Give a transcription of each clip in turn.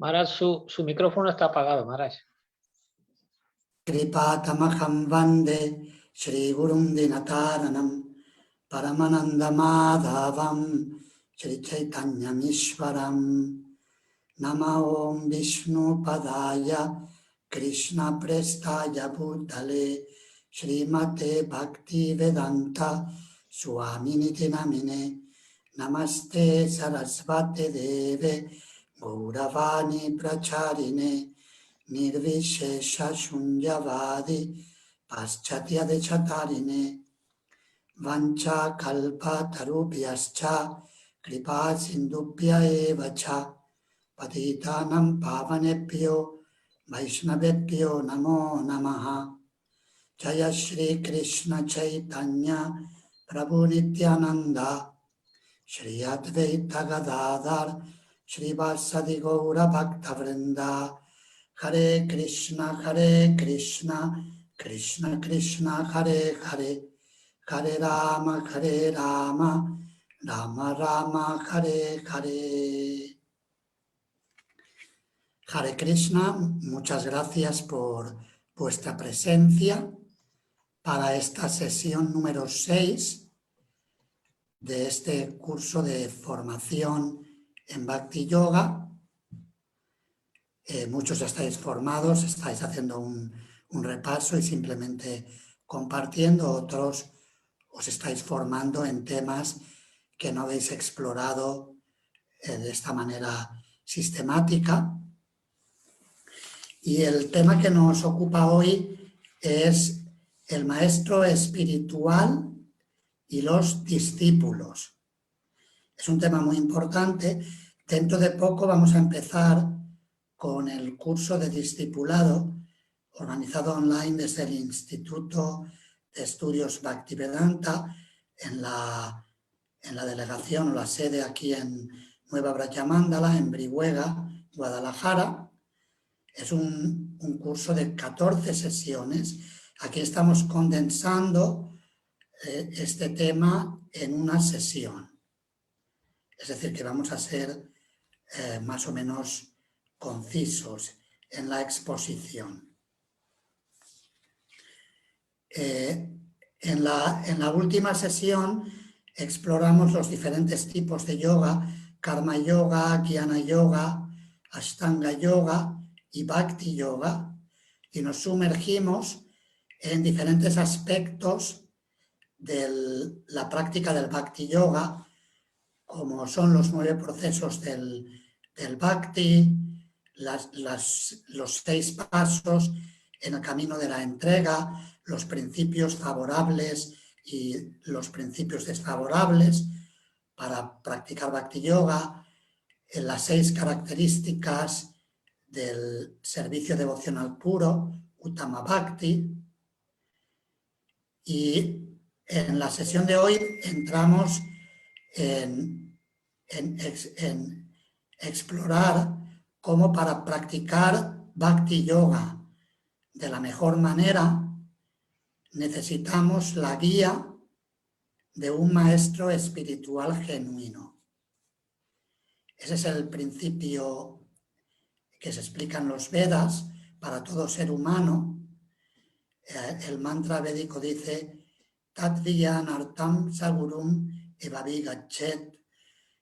Maharaj, su micrófono está apagado, Maharaj. Kripatamaham vande Shri Gurum Dinataranam Paramanandamadhavam Shri Chaitanyam Ishvaram Nama Om Vishnu Padaya Krishna Prestaya Bhutale Srimate Bhakti Vedanta Swamini Namine Namaste Sarasvate Deve Gauravani Pracharine Nirvishesha Shunyavadi Paschatya Dechatarine Vancha Kalpa Tarubhyascha Kripa Sindubhya Evacha Patitanam Pavanebhyo Vaishnavebhyo Namo Namaha Jaya Shri Krishna Chaitanya Prabhu Nityananda Shri Advaita Gadadhar Shri Vasadi Gaura Bhakta Vrinda Hare Krishna, Krishna Krishna, Hare Hare, Hare Rama, Rama Rama, Hare Hare. Hare Krishna, muchas gracias por vuestra presencia para esta sesión número 6 de este curso de formación en Bhakti Yoga. Muchos ya estáis formados, estáis haciendo un repaso y simplemente compartiendo, otros os estáis formando en temas que no habéis explorado de esta manera sistemática. Y el tema que nos ocupa hoy es el maestro espiritual y los discípulos. Es un tema muy importante. Dentro de poco vamos a empezar con el curso de discipulado organizado online desde el Instituto de Estudios Bhaktivedanta en la delegación o la sede aquí en Nueva Brajamándala, en Brihuega, Guadalajara. Es un curso de 14 sesiones. Aquí estamos condensando este tema en una sesión. Es decir, que vamos a ser más o menos concisos en la exposición. En la última sesión exploramos los diferentes tipos de yoga, Karma Yoga, Jnana Yoga, Ashtanga Yoga y Bhakti Yoga, y nos sumergimos en diferentes aspectos de la práctica del Bhakti Yoga, como son los 9 procesos del Bhakti, los 6 pasos en el camino de la entrega, los principios favorables y los principios desfavorables para practicar Bhakti Yoga, en las 6 características del servicio devocional puro, Uttama Bhakti. Y en la sesión de hoy entramos en explorar cómo para practicar Bhakti Yoga de la mejor manera necesitamos la guía de un maestro espiritual genuino. Ese es el principio que se explica en los Vedas para todo ser humano. El mantra védico dice Tadviyanartam Sagurum Evavi Gachet,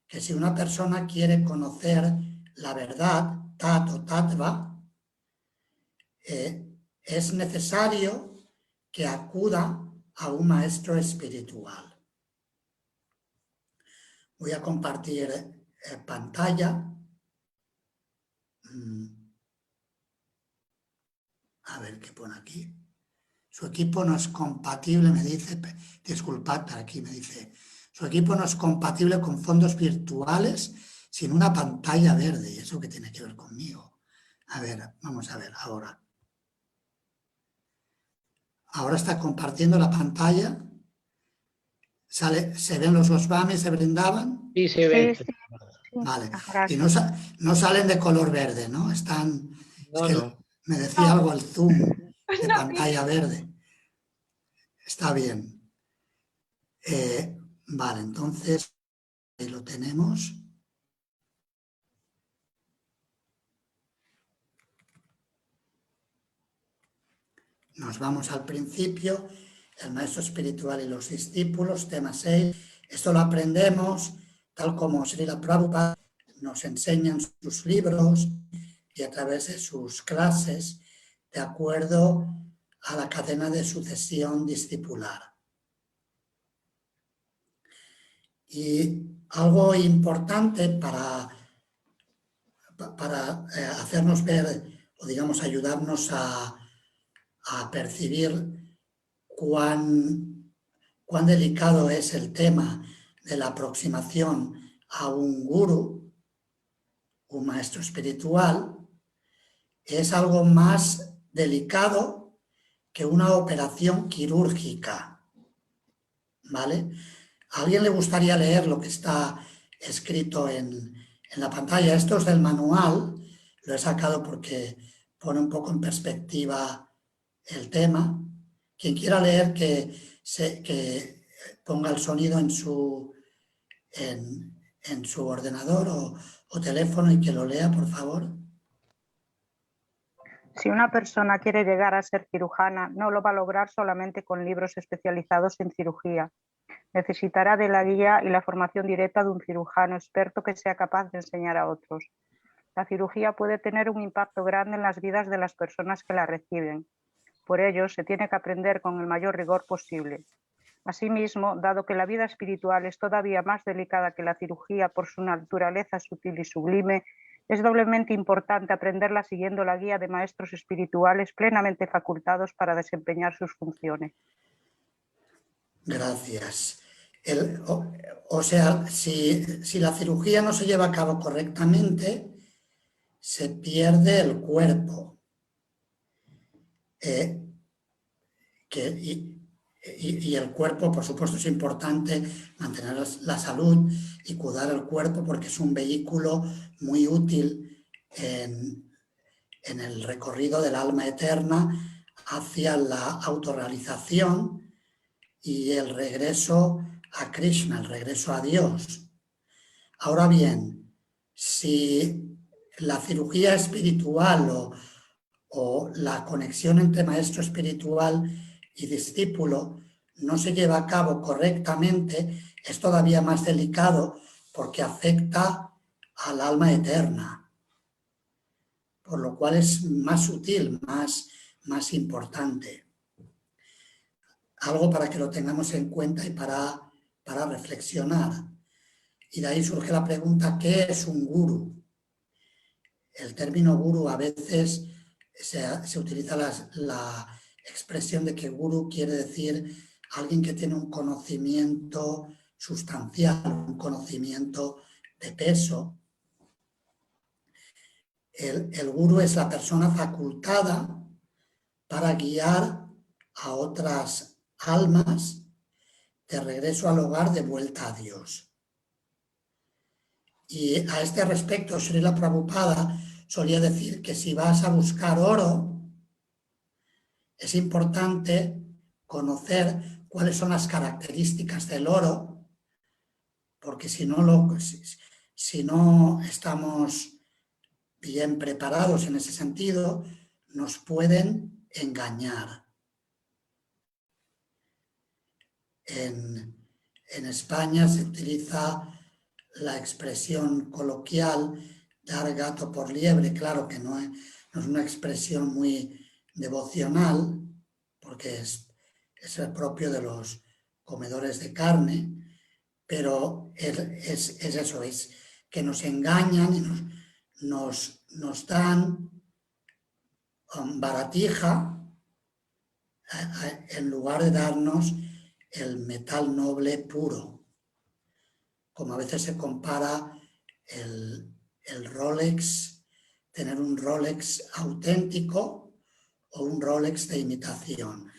que si una persona quiere conocer la verdad, tat o tattva, es necesario que acuda a un maestro espiritual. Voy a compartir pantalla. A ver qué pone aquí. Su equipo no es compatible, me dice, disculpad, aquí me dice, su equipo no es compatible con fondos virtuales sin una pantalla verde. ¿Y eso qué tiene que ver conmigo? A ver, vamos a ver ahora. Ahora está compartiendo la pantalla. ¿Se ven los Goswami, se brindaban? Sí, se ven. Sí. Vale. Y no salen de color verde, ¿no? Están... No, es que no. me decía algo el zoom de pantalla verde. Está bien. Vale, entonces ahí lo tenemos. Nos vamos al principio, el maestro espiritual y los discípulos, tema 6. Esto lo aprendemos tal como Srila Prabhupada nos enseña en sus libros y a través de sus clases, de acuerdo a la cadena de sucesión discipular. Y algo importante para hacernos ver, o digamos ayudarnos a percibir cuán delicado es el tema de la aproximación a un gurú, un maestro espiritual, es algo más delicado que una operación quirúrgica, ¿vale? ¿A alguien le gustaría leer lo que está escrito en la pantalla? Esto es del manual, lo he sacado porque pone un poco en perspectiva el tema. Quien quiera leer que ponga el sonido en su ordenador o teléfono y que lo lea, por favor. Si una persona quiere llegar a ser cirujana, no lo va a lograr solamente con libros especializados en cirugía. Necesitará de la guía y la formación directa de un cirujano experto que sea capaz de enseñar a otros. La cirugía puede tener un impacto grande en las vidas de las personas que la reciben. Por ello, se tiene que aprender con el mayor rigor posible. Asimismo, dado que la vida espiritual es todavía más delicada que la cirugía por su naturaleza sutil y sublime, es doblemente importante aprenderla siguiendo la guía de maestros espirituales plenamente facultados para desempeñar sus funciones. Gracias. O sea, si la cirugía no se lleva a cabo correctamente, se pierde el cuerpo. Y el cuerpo, por supuesto, es importante mantener la salud y cuidar el cuerpo porque es un vehículo muy útil en el recorrido del alma eterna hacia la autorrealización y el regreso a Krishna, el regreso a Dios. Ahora bien, si la cirugía espiritual o la conexión entre maestro espiritual y discípulo no se lleva a cabo correctamente, es todavía más delicado porque afecta al alma eterna, por lo cual es más sutil, más importante. Algo para que lo tengamos en cuenta y para reflexionar. Y de ahí surge la pregunta, ¿qué es un gurú? El término gurú a veces se utiliza la expresión de que gurú quiere decir alguien que tiene un conocimiento sustancial, un conocimiento de peso. El gurú es la persona facultada para guiar a otras almas de regreso al hogar, de vuelta a Dios. Y a este respecto, Srila Prabhupada solía decir que si vas a buscar oro, es importante conocer cuáles son las características del oro, porque si no estamos bien preparados en ese sentido, nos pueden engañar. En España se utiliza la expresión coloquial dar gato por liebre. Claro que no es una expresión muy devocional, porque es el propio de los comedores de carne, pero es eso, es que nos engañan y nos dan baratija en lugar de darnos el metal noble puro. Como a veces se compara el Rolex, tener un Rolex auténtico o un Rolex de imitación.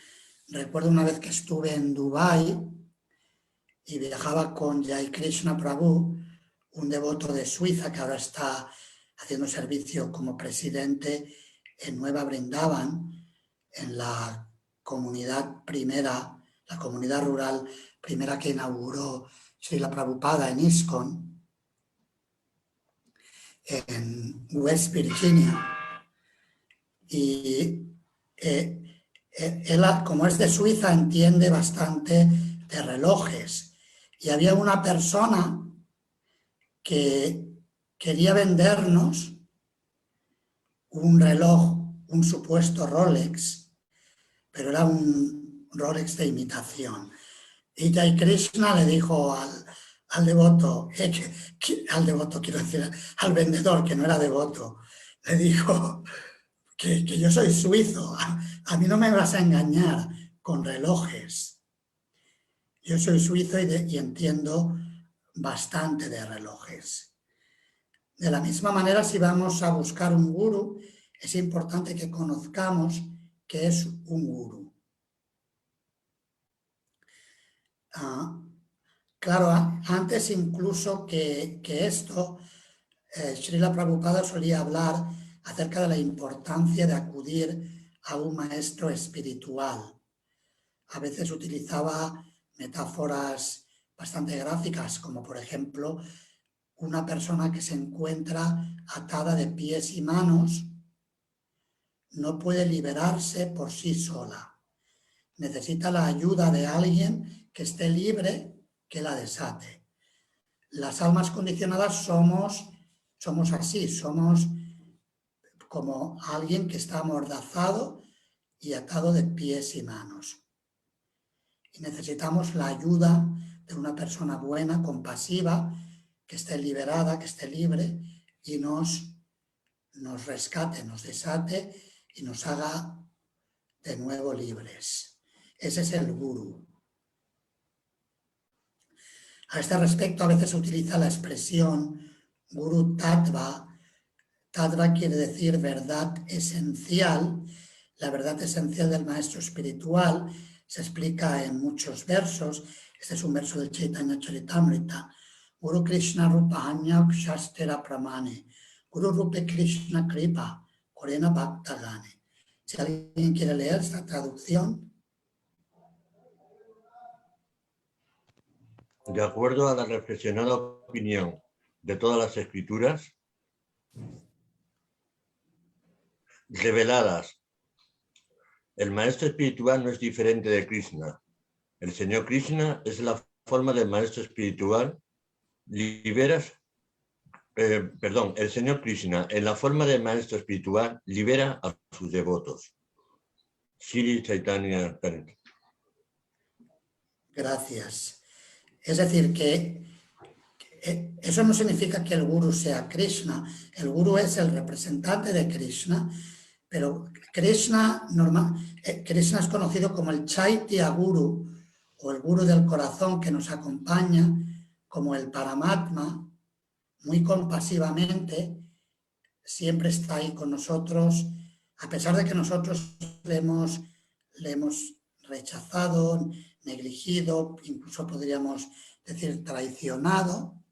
Recuerdo una vez que estuve en Dubái y viajaba con Jai Krishna Prabhu, un devoto de Suiza que ahora está haciendo servicio como presidente en Nueva Brindavan, en la comunidad primera, la comunidad rural primera que inauguró Srila Prabhupada en ISKCON, en West Virginia. Y Él, como es de Suiza, entiende bastante de relojes. Y había una persona que quería vendernos un reloj, un supuesto Rolex, pero era un Rolex de imitación. Y Jai Krishna le dijo al devoto, al devoto quiero decir, al vendedor, que no era devoto, le dijo que yo soy suizo, a mí no me vas a engañar con relojes. Yo soy suizo y entiendo bastante de relojes. De la misma manera, si vamos a buscar un gurú, es importante que conozcamos qué es un gurú. Claro, antes incluso que esto, Srila Prabhupada solía hablar acerca de la importancia de acudir a un maestro espiritual. A veces utilizaba metáforas bastante gráficas, como por ejemplo, una persona que se encuentra atada de pies y manos no puede liberarse por sí sola. Necesita la ayuda de alguien que esté libre, que la desate. Las almas condicionadas somos así, somos como alguien que está amordazado y atado de pies y manos. Y necesitamos la ayuda de una persona buena, compasiva, que esté liberada, que esté libre y nos rescate, nos desate y nos haga de nuevo libres. Ese es el gurú. A este respecto, a veces se utiliza la expresión guru tattva. Tattva quiere decir verdad esencial. La verdad esencial del maestro espiritual se explica en muchos versos. Este es un verso del Chaitanya Charitamrita. Guru Krishna Rupahanya Kshastera Pramane. Guru Rupe Krishna Kripa Korena Bhaktagane. Si alguien quiere leer esta traducción. De acuerdo a la reflexionada opinión de todas las escrituras reveladas, el maestro espiritual no es diferente de Krishna. El Señor Krishna es la forma del maestro espiritual. El Señor Krishna, en la forma del maestro espiritual, libera a sus devotos. Sri Chaitanya Charitamrita. Gracias. Es decir, que eso no significa que el gurú sea Krishna. El gurú es el representante de Krishna, pero Krishna es conocido como el Chaitya Guru, o el gurú del corazón que nos acompaña, como el Paramatma, muy compasivamente, siempre está ahí con nosotros, a pesar de que nosotros le hemos rechazado, negligido, incluso podríamos decir traicionado.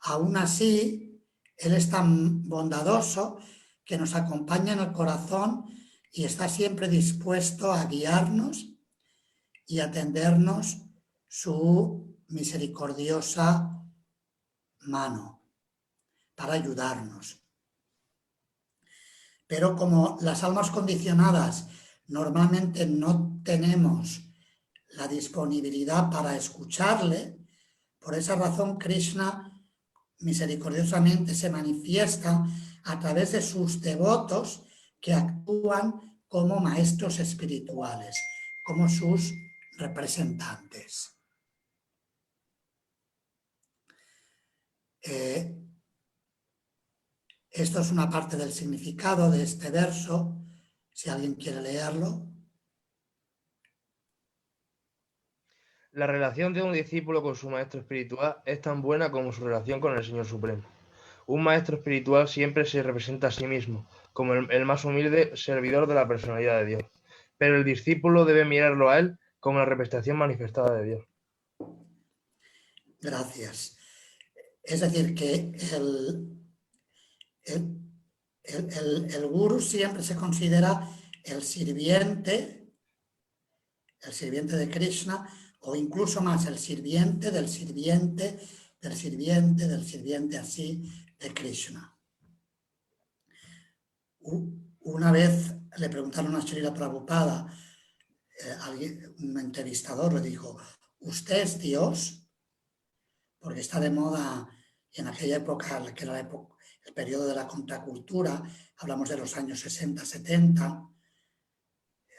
Aún así, Él es tan bondadoso que nos acompaña en el corazón y está siempre dispuesto a guiarnos y a tendernos su misericordiosa mano para ayudarnos. Pero como las almas condicionadas normalmente no tenemos la disponibilidad para escucharle, por esa razón Krishna misericordiosamente se manifiesta a través de sus devotos que actúan como maestros espirituales, como sus representantes. Esto es una parte del significado de este verso, si alguien quiere leerlo. La relación de un discípulo con su maestro espiritual es tan buena como su relación con el Señor Supremo. Un maestro espiritual siempre se representa a sí mismo, como el más humilde servidor de la personalidad de Dios, pero el discípulo debe mirarlo a él como la representación manifestada de Dios. Gracias. Es decir, que el gurú siempre se considera el sirviente de Krishna, o incluso más, el sirviente del sirviente del sirviente del sirviente así de Krishna. una vez le preguntaron a Srila Prabhupada, un entrevistador le dijo, ¿usted es Dios? Porque está de moda en aquella época, que era el periodo de la contracultura, hablamos de los años 60-70,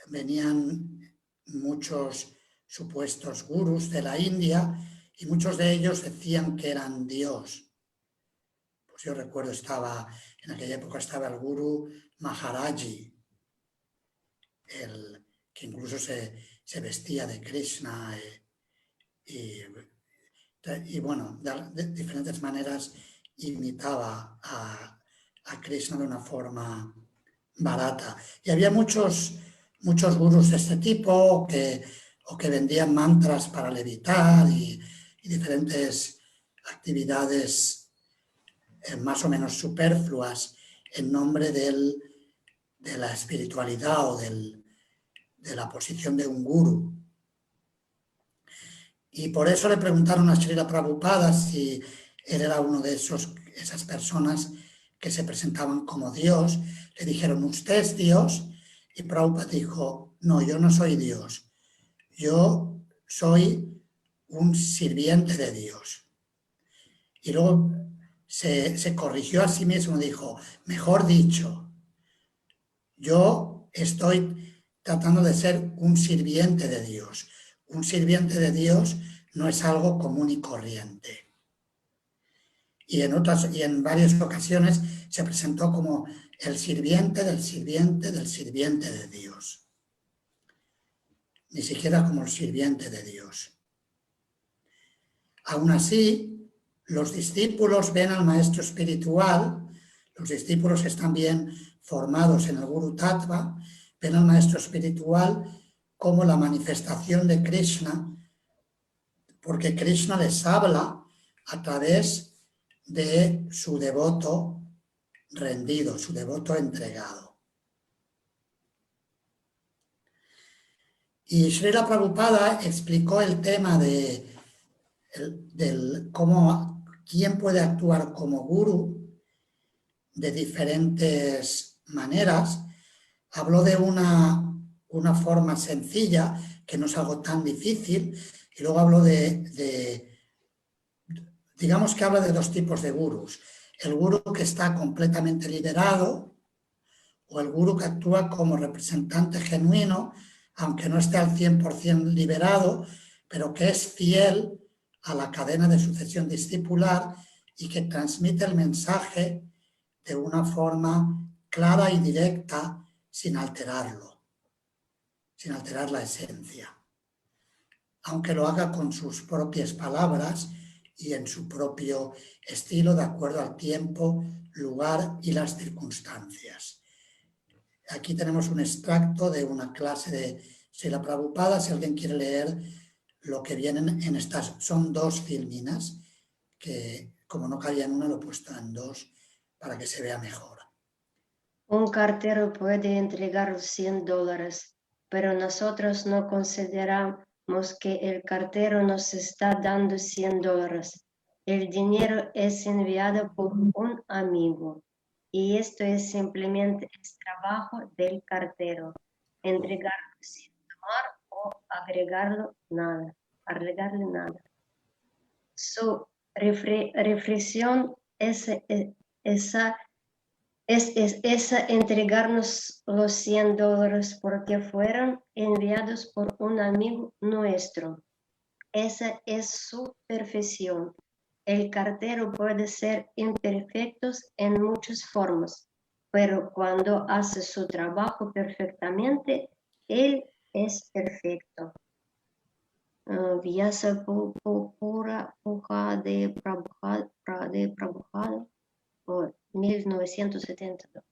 venían muchos supuestos gurús de la India y muchos de ellos decían que eran Dios. Pues yo recuerdo, en aquella época estaba el gurú Maharaji, que incluso se vestía de Krishna y bueno, de diferentes maneras imitaba a Krishna de una forma barata. Y había muchos gurús de este tipo o que vendían mantras para levitar y diferentes actividades más o menos superfluas en nombre de la espiritualidad o de la posición de un gurú. Y por eso le preguntaron a Srila Prabhupada si él era uno de esas personas que se presentaban como Dios. Le dijeron, ¿usted es Dios? Y Prabhupada dijo, no, yo no soy Dios. Yo soy un sirviente de Dios. Y luego se corrigió a sí mismo y dijo, mejor dicho, yo estoy tratando de ser un sirviente de Dios. Un sirviente de Dios no es algo común y corriente. Y en varias ocasiones se presentó como el sirviente del sirviente del sirviente de Dios. Ni siquiera como el sirviente de Dios. Aún así, los discípulos ven al maestro espiritual, los discípulos están bien formados en el Guru Tattva, ven al maestro espiritual como la manifestación de Krishna, porque Krishna les habla a través de su devoto rendido, su devoto entregado. Y Srila Prabhupada explicó el tema del cómo, quién puede actuar como gurú de diferentes maneras. Habló de una forma sencilla, que no es algo tan difícil, y luego habló digamos que habla de dos tipos de gurús. El gurú que está completamente liberado o el gurú que actúa como representante genuino, aunque no esté al 100% liberado, pero que es fiel a la cadena de sucesión discipular y que transmite el mensaje de una forma clara y directa sin alterarlo, sin alterar la esencia, aunque lo haga con sus propias palabras y en su propio estilo, de acuerdo al tiempo, lugar y las circunstancias. Aquí tenemos un extracto de una clase de Srila Prabhupada, si alguien quiere leer lo que vienen en estas, son dos filminas, que como no cabía en una lo he puesto en dos para que se vea mejor. Un cartero puede entregar $100, pero nosotros no consideramos que el cartero nos está dando $100. El dinero es enviado por un amigo y esto es simplemente el trabajo del cartero. Entregarlo sin tomar o agregarle nada. Su reflexión es entregarnos los $100 porque fueron enviados por un amigo nuestro. Esa es su perfección. El cartero puede ser imperfecto en muchas formas, pero cuando hace su trabajo perfectamente, él es perfecto. Vyasa Pura Puja de Prabhupada por 1972.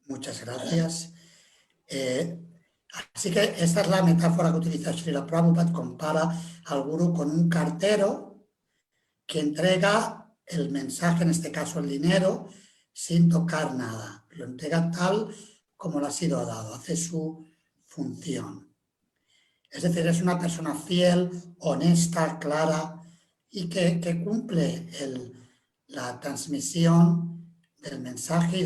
Muchas gracias. Así que esta es la metáfora que utiliza Srila Prabhupada, compara al gurú con un cartero que entrega el mensaje, en este caso el dinero, sin tocar nada. Lo entrega tal como le ha sido dado, hace su función. Es decir, es una persona fiel, honesta, clara y que cumple la transmisión del mensaje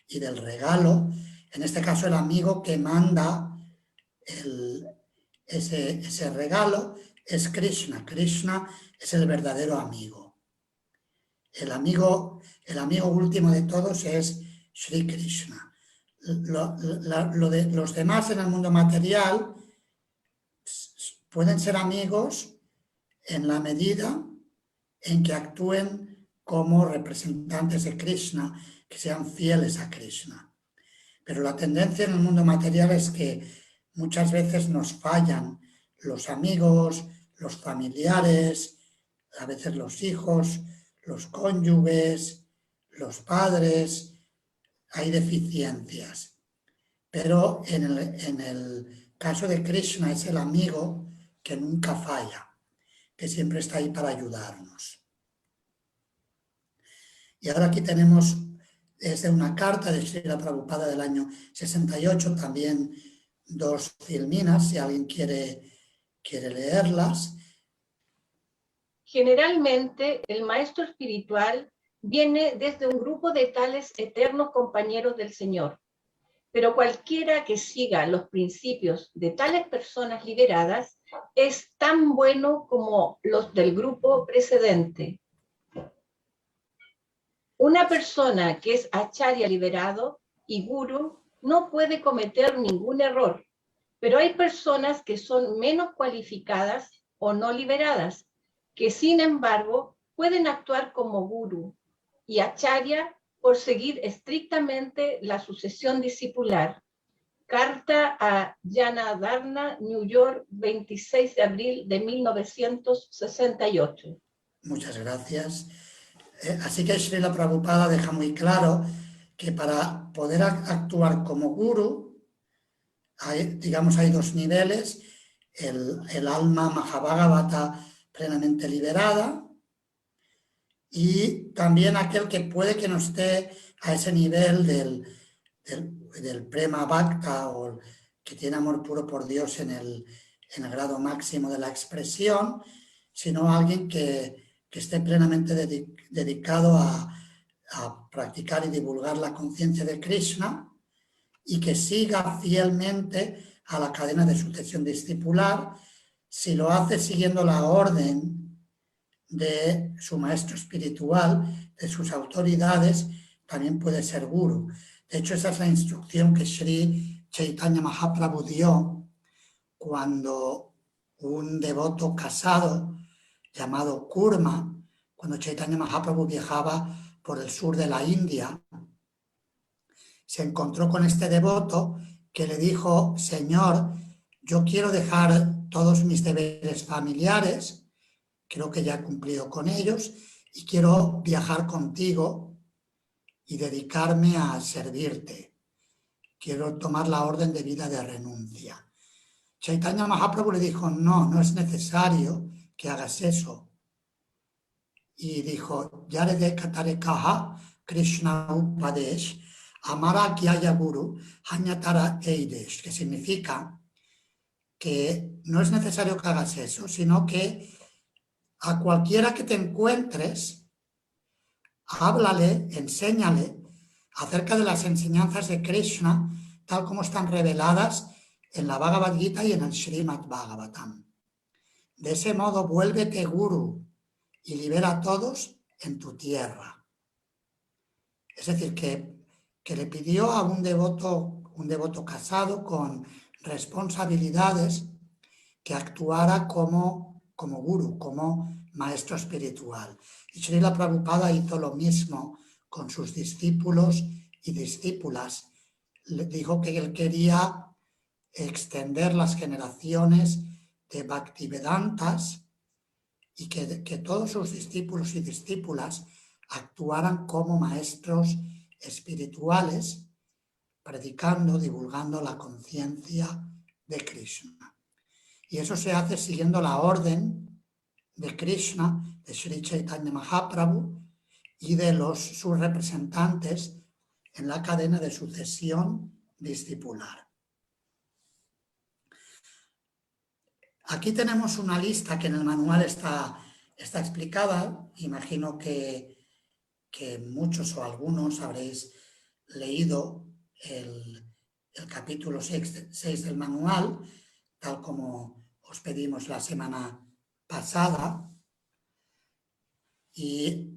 y del regalo. En este caso, el amigo que manda ese regalo es Krishna. Krishna es el verdadero amigo. El amigo último de todos es Sri Krishna. Los demás en el mundo material pueden ser amigos en la medida en que actúen como representantes de Krishna, que sean fieles a Krishna. Pero la tendencia en el mundo material es que muchas veces nos fallan los amigos, los familiares, a veces los hijos, los cónyuges, los padres, hay deficiencias. Pero en el caso de Krishna es el amigo que nunca falla, que siempre está ahí para ayudarnos. Y ahora aquí tenemos, es de una carta de Srila Prabhupada del año 68, también 2 filminas, si alguien quiere leerlas. Generalmente, el maestro espiritual viene desde un grupo de tales eternos compañeros del Señor, pero cualquiera que siga los principios de tales personas liberadas es tan bueno como los del grupo precedente. Una persona que es acharya liberado y guru no puede cometer ningún error, pero hay personas que son menos cualificadas o no liberadas, que sin embargo pueden actuar como guru y acharya por seguir estrictamente la sucesión discipular. Carta a Janardana, New York, 26 de abril de 1968. Muchas gracias. Así que Srila Prabhupada deja muy claro que para poder actuar como guru, hay 2 niveles, el alma Mahabhagavata plenamente liberada y también aquel que puede que no esté a ese nivel del Prema Bhakta o que tiene amor puro por Dios en el grado máximo de la expresión, sino alguien que esté plenamente dedicado a practicar y divulgar la conciencia de Krishna y que siga fielmente a la cadena de sucesión discipular. Si lo hace siguiendo la orden de su maestro espiritual, de sus autoridades, también puede ser guru. De hecho, esa es la instrucción que Sri Chaitanya Mahaprabhu dio cuando un devoto casado llamado Kurma, cuando Chaitanya Mahaprabhu viajaba por el sur de la India, se encontró con este devoto que le dijo: Señor, yo quiero dejar todos mis deberes familiares, creo que ya he cumplido con ellos, y quiero viajar contigo y dedicarme a servirte. Quiero tomar la orden de vida de renuncia. Chaitanya Mahaprabhu le dijo: no es necesario que hagas eso. Y dijo: Yarede Katare Kaha Krishna Upadesh Amara Gyaya Guru Hanyatara Eidesh, que significa que no es necesario que hagas eso, sino que a cualquiera que te encuentres, háblale, enséñale acerca de las enseñanzas de Krishna, tal como están reveladas en la Bhagavad Gita y en el Srimad Bhagavatam. De ese modo, vuélvete guru y libera a todos en tu tierra. Es decir, que le pidió a un devoto casado con responsabilidades que actuara como guru, como maestro espiritual. Y Srila Prabhupada hizo lo mismo con sus discípulos y discípulas. Le dijo que él quería extender las generaciones de Bhaktivedantas y que todos sus discípulos y discípulas actuaran como maestros espirituales, predicando, divulgando la conciencia de Krishna. Y eso se hace siguiendo la orden de Krishna, de Sri Chaitanya Mahaprabhu y de sus representantes en la cadena de sucesión discipular. Aquí tenemos una lista que en el manual está explicada. Imagino que muchos o algunos habréis leído el capítulo 6 del manual, tal como os pedimos la semana pasada, y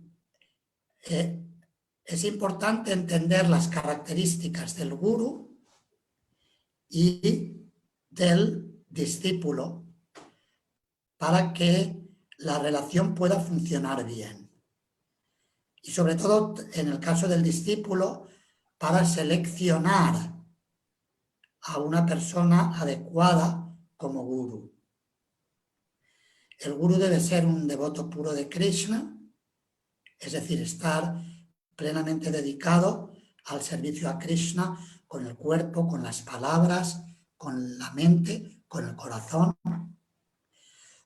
es importante entender las características del gurú y del discípulo para que la relación pueda funcionar bien. Y sobre todo, en el caso del discípulo, para seleccionar a una persona adecuada como gurú. El gurú debe ser un devoto puro de Krishna, es decir, estar plenamente dedicado al servicio a Krishna con el cuerpo, con las palabras, con la mente, con el corazón.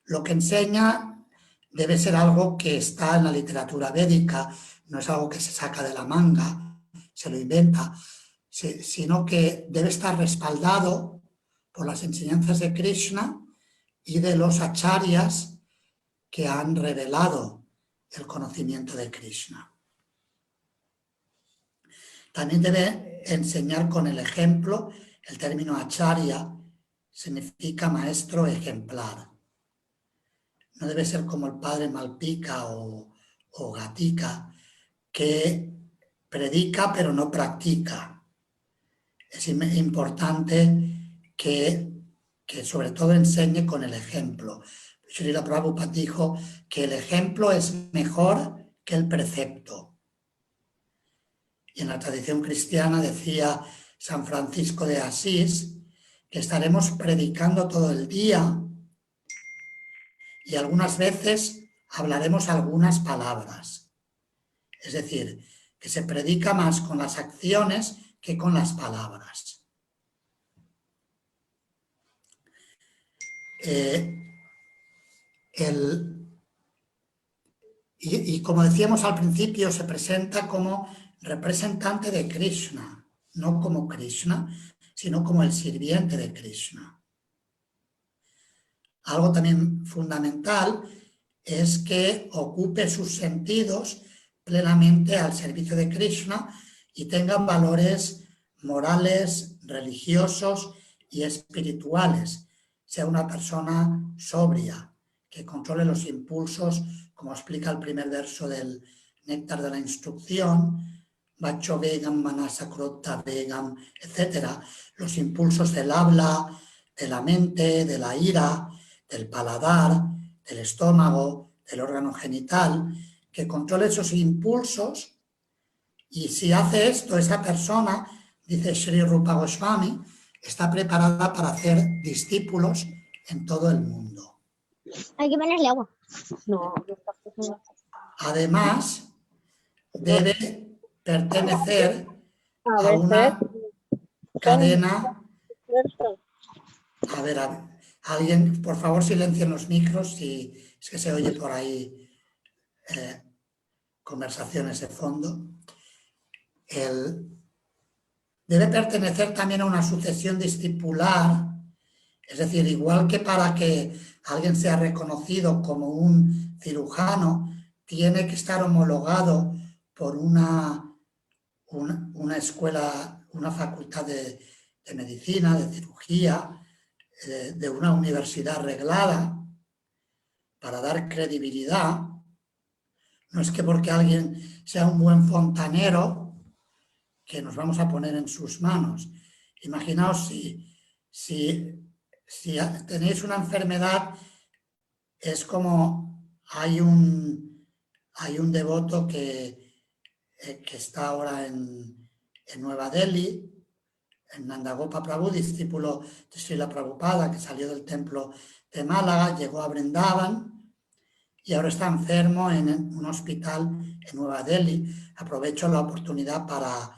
Lo que enseña debe ser algo que está en la literatura védica, no es algo que se saca de la manga, se lo inventa, sino que debe estar respaldado por las enseñanzas de Krishna y de los acharyas que han revelado el conocimiento de Krishna. También debe enseñar con el ejemplo. El término acharya significa maestro ejemplar. No debe ser como el padre Malpika o Gatika, que predica pero no practica. Es importante que sobre todo enseñe con el ejemplo. Srila Prabhupada dijo que el ejemplo es mejor que el precepto. Y en la tradición cristiana decía San Francisco de Asís que estaremos predicando todo el día y algunas veces hablaremos algunas palabras. Es decir, que se predica más con las acciones que con las palabras. Y como decíamos al principio, se presenta como representante de Krishna, no como Krishna, sino como el sirviente de Krishna. Algo también fundamental es que ocupe sus sentidos plenamente al servicio de Krishna y tenga valores morales, religiosos y espirituales. Sea una persona sobria, que controle los impulsos, como explica el primer verso del Néctar de la Instrucción, Vacho Vegam, Manasa Krota Vegam, etc. Los impulsos del habla, de la mente, de la ira, del paladar, del estómago, del órgano genital, que controle esos impulsos, y si hace esto, esa persona, dice Sri Rupa Goswami, está preparada para hacer discípulos en todo el mundo. Hay que ponerle agua. No. Además, debe pertenecer a una cadena. A ver, alguien, por favor, silencien los micros, si es que se oye por ahí conversaciones de fondo. Debe pertenecer también a una sucesión discipular, es decir, igual que para que alguien sea reconocido como un cirujano, tiene que estar homologado por una escuela, una facultad de medicina, de cirugía, de una universidad reglada, para dar credibilidad. No es que porque alguien sea un buen fontanero, que nos vamos a poner en sus manos. Imaginaos si tenéis una enfermedad, es como hay un devoto que está ahora en Nueva Delhi, en Nandagopa Prabhu, discípulo de Srila Prabhupada, que salió del templo de Málaga, llegó a Vrindavan y ahora está enfermo en un hospital en Nueva Delhi. Aprovecho la oportunidad para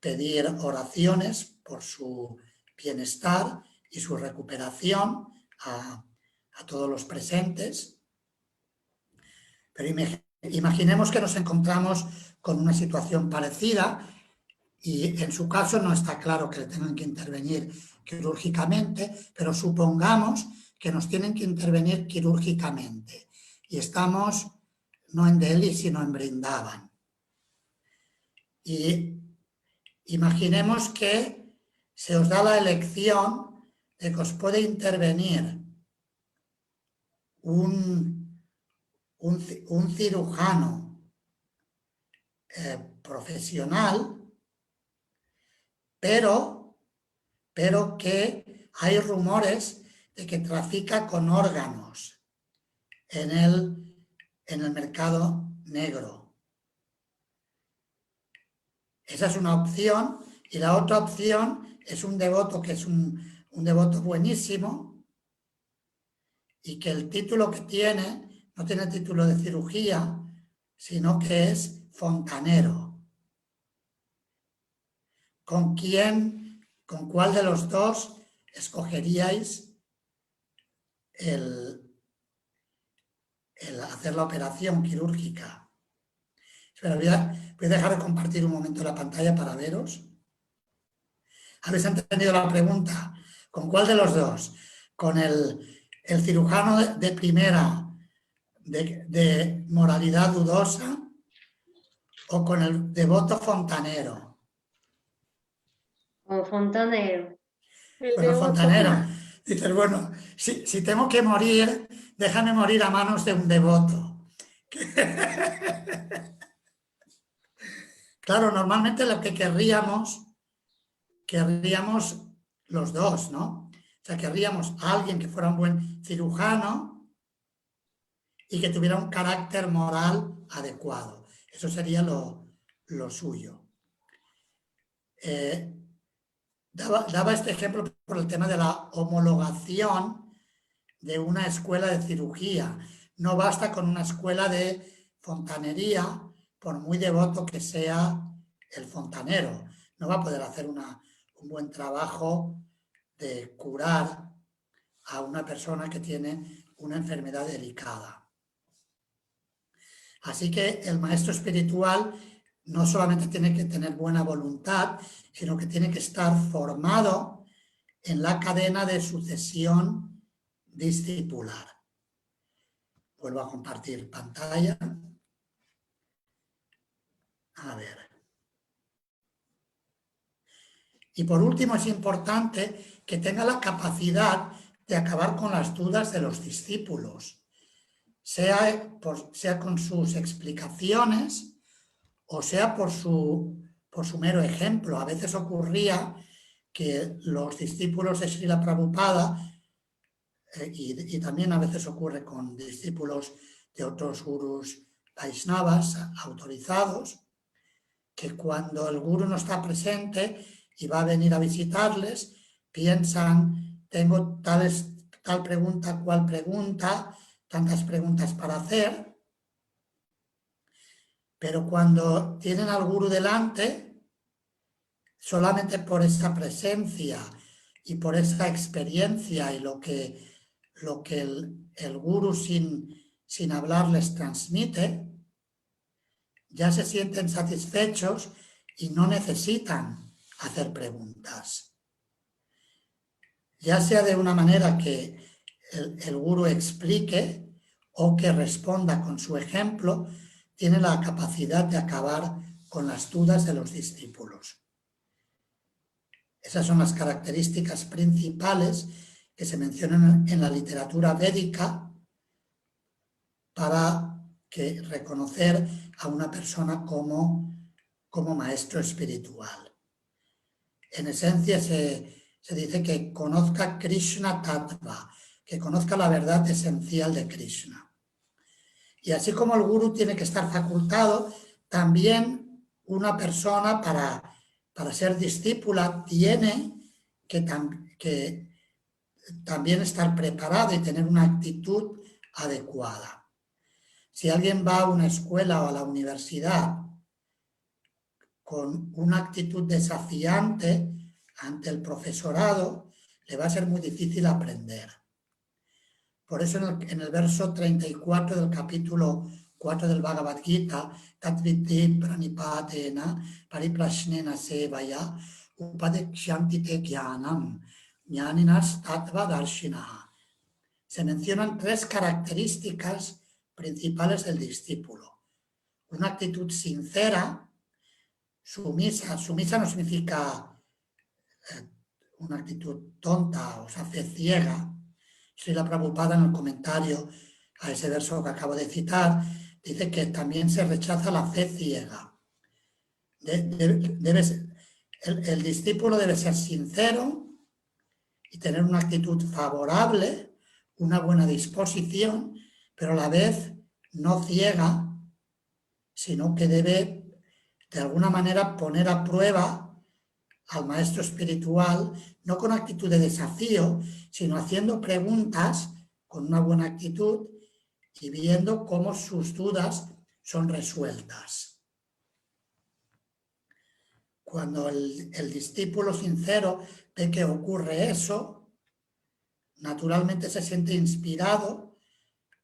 pedir oraciones por su bienestar y su recuperación a todos los presentes. Pero imaginemos que nos encontramos con una situación parecida y en su caso no está claro que le tengan que intervenir quirúrgicamente, pero supongamos que nos tienen que intervenir quirúrgicamente y estamos no en Delhi sino en Vrindavan. Y Imaginemos que se os da la elección de que os puede intervenir un cirujano profesional, pero que hay rumores de que trafica con órganos en el mercado negro. Esa es una opción, y la otra opción es un devoto que es un devoto buenísimo y que el título que tiene no tiene título de cirugía, sino que es fontanero. ¿Con cuál de los dos escogeríais el hacer la operación quirúrgica? Espera, voy a dejar de compartir un momento la pantalla para veros. ¿Habéis entendido la pregunta? ¿Con cuál de los dos? ¿Con el cirujano de primera de moralidad dudosa o con el devoto fontanero? Con fontanero. Bueno, fontanero. Dices, bueno, si tengo que morir, déjame morir a manos de un devoto. Claro, normalmente lo que querríamos los dos, ¿no? O sea, querríamos a alguien que fuera un buen cirujano y que tuviera un carácter moral adecuado. Eso sería lo suyo. Daba este ejemplo por el tema de la homologación de una escuela de cirugía. No basta con una escuela de fontanería, por muy devoto que sea el fontanero. No va a poder hacer un buen trabajo de curar a una persona que tiene una enfermedad delicada. Así que el maestro espiritual no solamente tiene que tener buena voluntad, sino que tiene que estar formado en la cadena de sucesión discipular. Vuelvo a compartir pantalla. A ver. Y por último, es importante que tenga la capacidad de acabar con las dudas de los discípulos, sea con sus explicaciones o sea por su mero ejemplo. A veces ocurría que los discípulos de Srila Prabhupada, y también a veces ocurre con discípulos de otros gurús Vaishnavas autorizados, que cuando el gurú no está presente y va a venir a visitarles, piensan, tengo tal pregunta, cual pregunta, tantas preguntas para hacer, pero cuando tienen al gurú delante, solamente por esa presencia y por esa experiencia y lo que el gurú sin hablar les transmite, ya se sienten satisfechos y no necesitan hacer preguntas. Ya sea de una manera que el gurú explique o que responda con su ejemplo, tiene la capacidad de acabar con las dudas de los discípulos. Esas son las características principales que se mencionan en la literatura védica para reconocer a una persona como maestro espiritual. En esencia se dice que conozca Krishna Tattva, que conozca la verdad esencial de Krishna. Y así como el gurú tiene que estar facultado, también una persona para ser discípula tiene que también estar preparado y tener una actitud adecuada. Si alguien va a una escuela o a la universidad con una actitud desafiante ante el profesorado, le va a ser muy difícil aprender. Por eso en el verso 34 del capítulo 4 del Bhagavad Gita, Tatviddhi pranipatena pariprashnena sevaya upadekshanti te jnanam jnaninas tattva darshinaha. Se mencionan 3 características principales del discípulo. Una actitud sincera, Sumisa no significa una actitud tonta, o sea, fe ciega. Srila Prabhupada, en el comentario a ese verso que acabo de citar, dice que también se rechaza la fe ciega. El discípulo debe ser sincero y tener una actitud favorable, una buena disposición, pero a la vez no ciega, sino que debe de alguna manera poner a prueba al maestro espiritual, no con actitud de desafío, sino haciendo preguntas con una buena actitud y viendo cómo sus dudas son resueltas. Cuando el discípulo sincero ve que ocurre eso, naturalmente se siente inspirado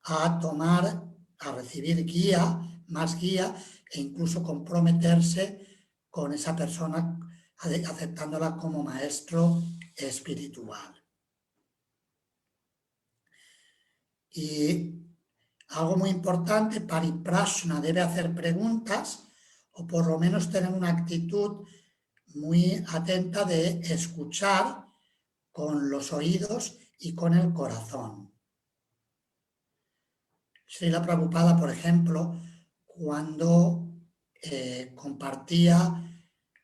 a recibir guía, más guía, e incluso comprometerse con esa persona, aceptándola como maestro espiritual. Y algo muy importante, Pariprashna, debe hacer preguntas o por lo menos tener una actitud muy atenta de escuchar con los oídos y con el corazón. Srila Prabhupada, por ejemplo, cuando compartía,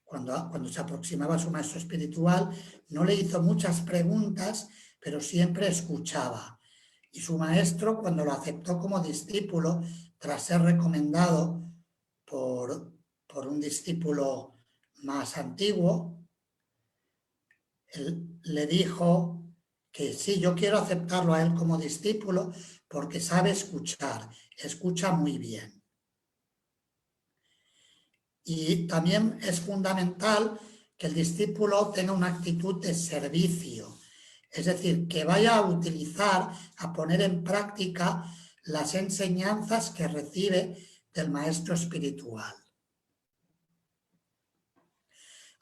cuando se aproximaba a su maestro espiritual, no le hizo muchas preguntas, pero siempre escuchaba. Y su maestro, cuando lo aceptó como discípulo, tras ser recomendado por un discípulo más antiguo, él le dijo que sí, yo quiero aceptarlo a él como discípulo porque sabe escuchar, escucha muy bien. Y también es fundamental que el discípulo tenga una actitud de servicio, es decir, que vaya a utilizar, a poner en práctica las enseñanzas que recibe del maestro espiritual.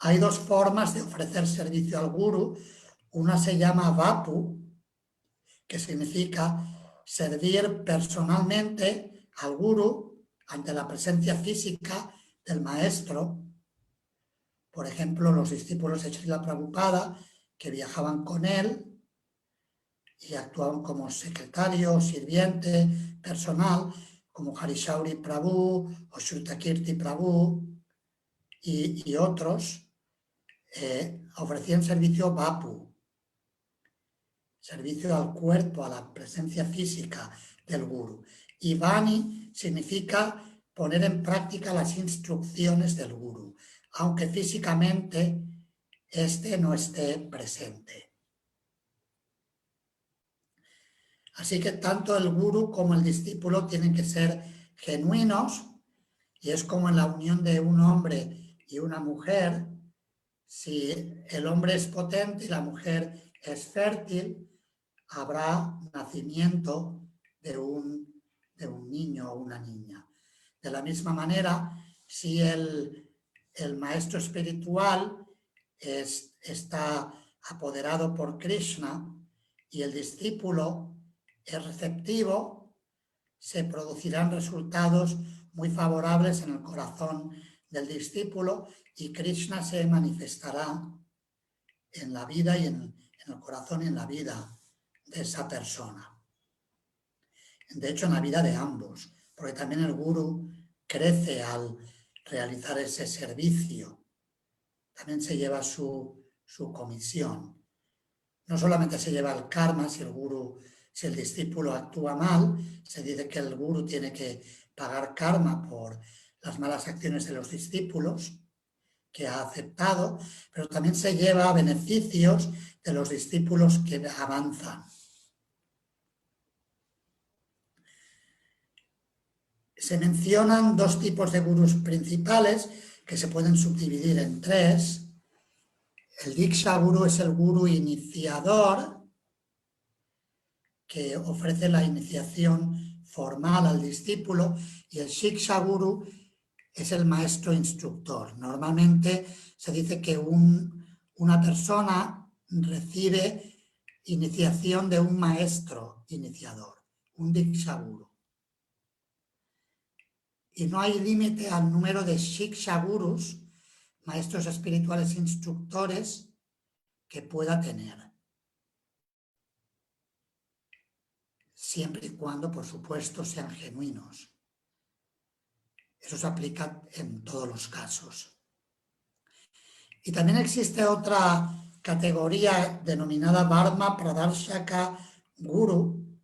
Hay dos formas de ofrecer servicio al gurú. Una se llama vapu, que significa servir personalmente al gurú ante la presencia física del maestro. Por ejemplo, los discípulos de Srila Prabhupada que viajaban con él y actuaban como secretario, sirviente, personal, como Harishauri Prabhu o Shrutakirti Prabhu y otros, ofrecían servicio vapu, servicio al cuerpo, a la presencia física del gurú. Y vani significa poner en práctica las instrucciones del gurú, aunque físicamente éste no esté presente. Así que tanto el gurú como el discípulo tienen que ser genuinos, y es como en la unión de un hombre y una mujer. Si el hombre es potente y la mujer es fértil, habrá nacimiento de un niño o una niña. De la misma manera, si el maestro espiritual está apoderado por Krishna y el discípulo es receptivo, se producirán resultados muy favorables en el corazón del discípulo y Krishna se manifestará en la vida y en el corazón y en la vida de esa persona. De hecho, en la vida de ambos, porque también el gurú crece al realizar ese servicio. También se lleva su comisión. No solamente se lleva el karma si el discípulo actúa mal, se dice que el gurú tiene que pagar karma por las malas acciones de los discípulos que ha aceptado, pero también se lleva beneficios de los discípulos que avanzan. Se mencionan dos tipos de gurús principales que se pueden subdividir en tres. El Diksha Guru es el gurú iniciador que ofrece la iniciación formal al discípulo, y el Shiksha Guru es el maestro instructor. Normalmente se dice que una persona recibe iniciación de un maestro iniciador, un Diksha Guru. Y no hay límite al número de Shiksha Gurus maestros espirituales instructores que pueda tener. Siempre y cuando, por supuesto, sean genuinos. Eso se aplica en todos los casos. Y también existe otra categoría denominada Dharma Pradarshaka Guru,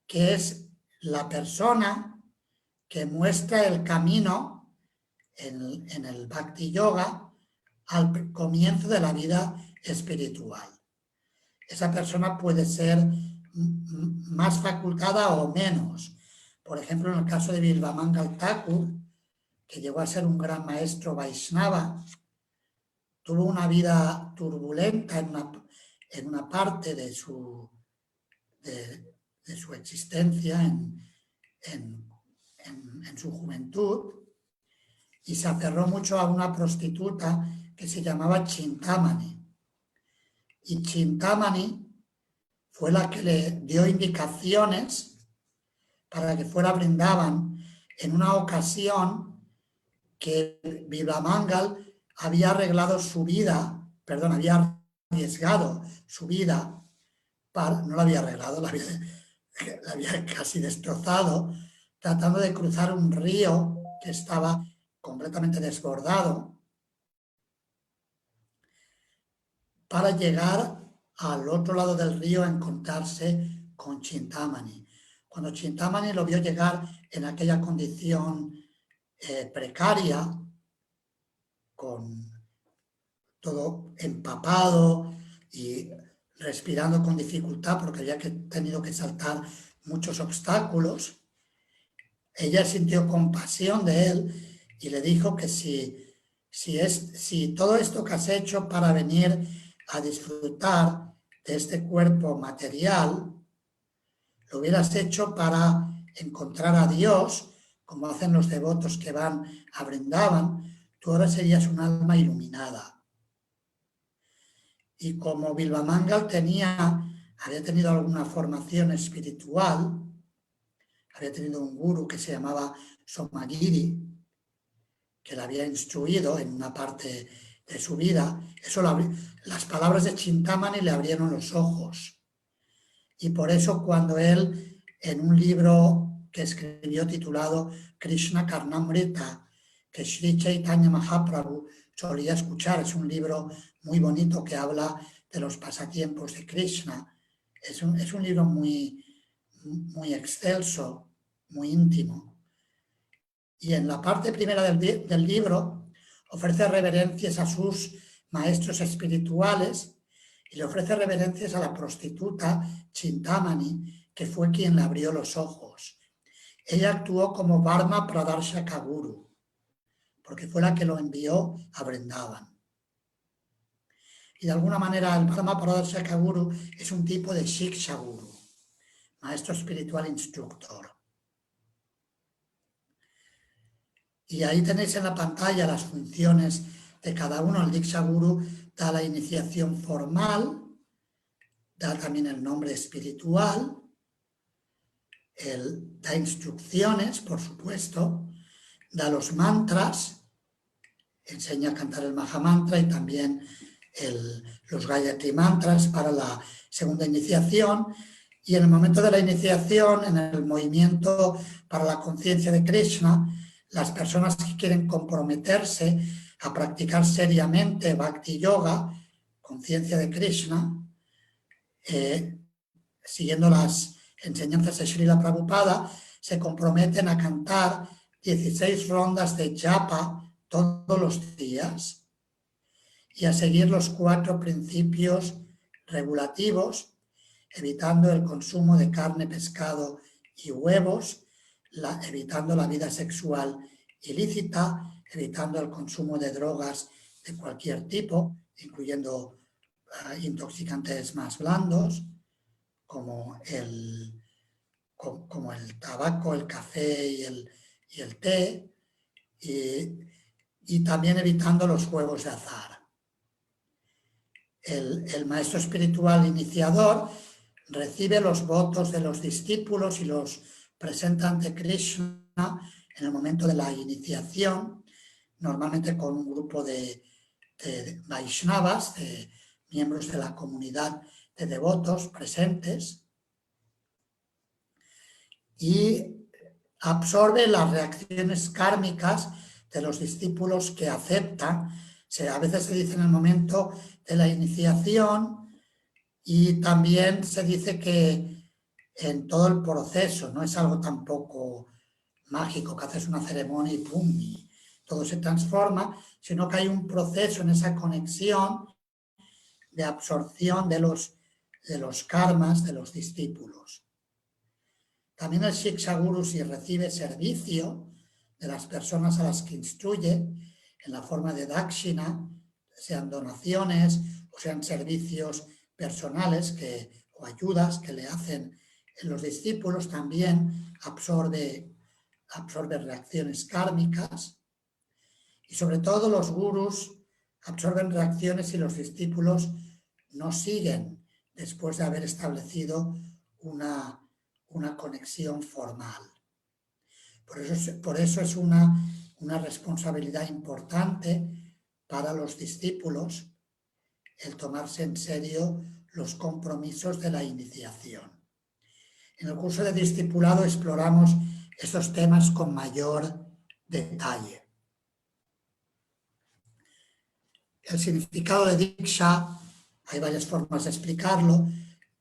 que es la persona que muestra el camino en el Bhakti Yoga al comienzo de la vida espiritual. Esa persona puede ser más facultada o menos. Por ejemplo, en el caso de Bilvamangal Thakur, que llegó a ser un gran maestro Vaishnava, tuvo una vida turbulenta en una parte de su existencia en su juventud, y se aferró mucho a una prostituta que se llamaba Chintamani. Y Chintamani fue la que le dio indicaciones para que fuera a Vrindavan en una ocasión que Bilvamangal había arreglado su vida, perdón, había arriesgado su vida, no la había arreglado, la había casi destrozado, tratando de cruzar un río que estaba completamente desbordado para llegar al otro lado del río a encontrarse con Chintamani. Cuando Chintamani lo vio llegar en aquella condición precaria, con todo empapado y respirando con dificultad porque había tenido que saltar muchos obstáculos, ella sintió compasión de él y le dijo que si todo esto que has hecho para venir a disfrutar de este cuerpo material, lo hubieras hecho para encontrar a Dios, como hacen los devotos que van a Vrindavan, tú ahora serías un alma iluminada. Y como Bilvamangal había tenido alguna formación espiritual, había tenido un gurú que se llamaba Somagiri, que le había instruido en una parte de su vida, las palabras de Chintamani le abrieron los ojos. Y por eso cuando él, en un libro que escribió titulado Krishna Karnamrita, que Sri Chaitanya Mahaprabhu solía escuchar, es un libro muy bonito que habla de los pasatiempos de Krishna, es un libro muy, muy excelso, muy íntimo. Y en la parte primera del libro ofrece reverencias a sus maestros espirituales y le ofrece reverencias a la prostituta Chintamani, que fue quien le abrió los ojos. Ella actuó como Dharma Pradarshaka Guru, porque fue la que lo envió a Vrindavan. Y de alguna manera el Dharma Pradarshaka Guru es un tipo de Shiksha Guru, maestro espiritual instructor. Y ahí tenéis en la pantalla las funciones de cada uno. El Diksha Guru da la iniciación formal, da también el nombre espiritual, da instrucciones, por supuesto, da los mantras, enseña a cantar el Mahamantra y también los Gayatri Mantras para la segunda iniciación. Y en el momento de la iniciación, en el movimiento para la conciencia de Krishna, las personas que quieren comprometerse a practicar seriamente Bhakti Yoga, conciencia de Krishna, siguiendo las enseñanzas de Srila Prabhupada, se comprometen a cantar 16 rondas de japa todos los días y a seguir los 4 principios regulativos, evitando el consumo de carne, pescado y huevos, evitando la vida sexual ilícita, evitando el consumo de drogas de cualquier tipo, incluyendo intoxicantes más blandos, como el tabaco, el café y el té, y también evitando los juegos de azar. El maestro espiritual iniciador recibe los votos de los discípulos y los presenta ante Krishna en el momento de la iniciación, normalmente con un grupo de de Vaishnavas, de miembros de la comunidad de devotos presentes, y absorbe las reacciones kármicas de los discípulos que aceptan. A veces se dice en el momento de la iniciación, y también se dice que en todo el proceso, no es algo tampoco mágico, que haces una ceremonia y pum, y todo se transforma, sino que hay un proceso en esa conexión de absorción de los karmas de los discípulos. También el Shiksha Guru, si recibe servicio de las personas a las que instruye en la forma de dakshina, sean donaciones o sean servicios personales o ayudas que le hacen en los discípulos, también absorbe reacciones kármicas. Y sobre todo los gurús absorben reacciones si los discípulos no siguen después de haber establecido una conexión formal. Por eso es una responsabilidad importante para los discípulos el tomarse en serio los compromisos de la iniciación. En el curso de discipulado exploramos estos temas con mayor detalle. El significado de Diksha, hay varias formas de explicarlo.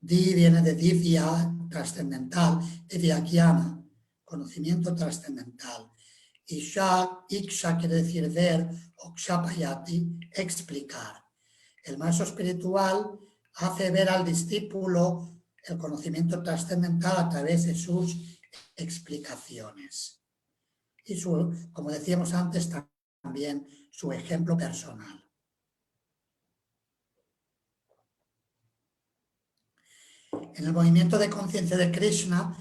Di viene de Divya, trascendental, Divya Jnana, conocimiento trascendental. Y Iksha quiere decir ver, o Kshapayati, explicar. El maestro espiritual hace ver al discípulo el conocimiento trascendental a través de sus explicaciones. Y como decíamos antes, también su ejemplo personal. En el movimiento de conciencia de Krishna,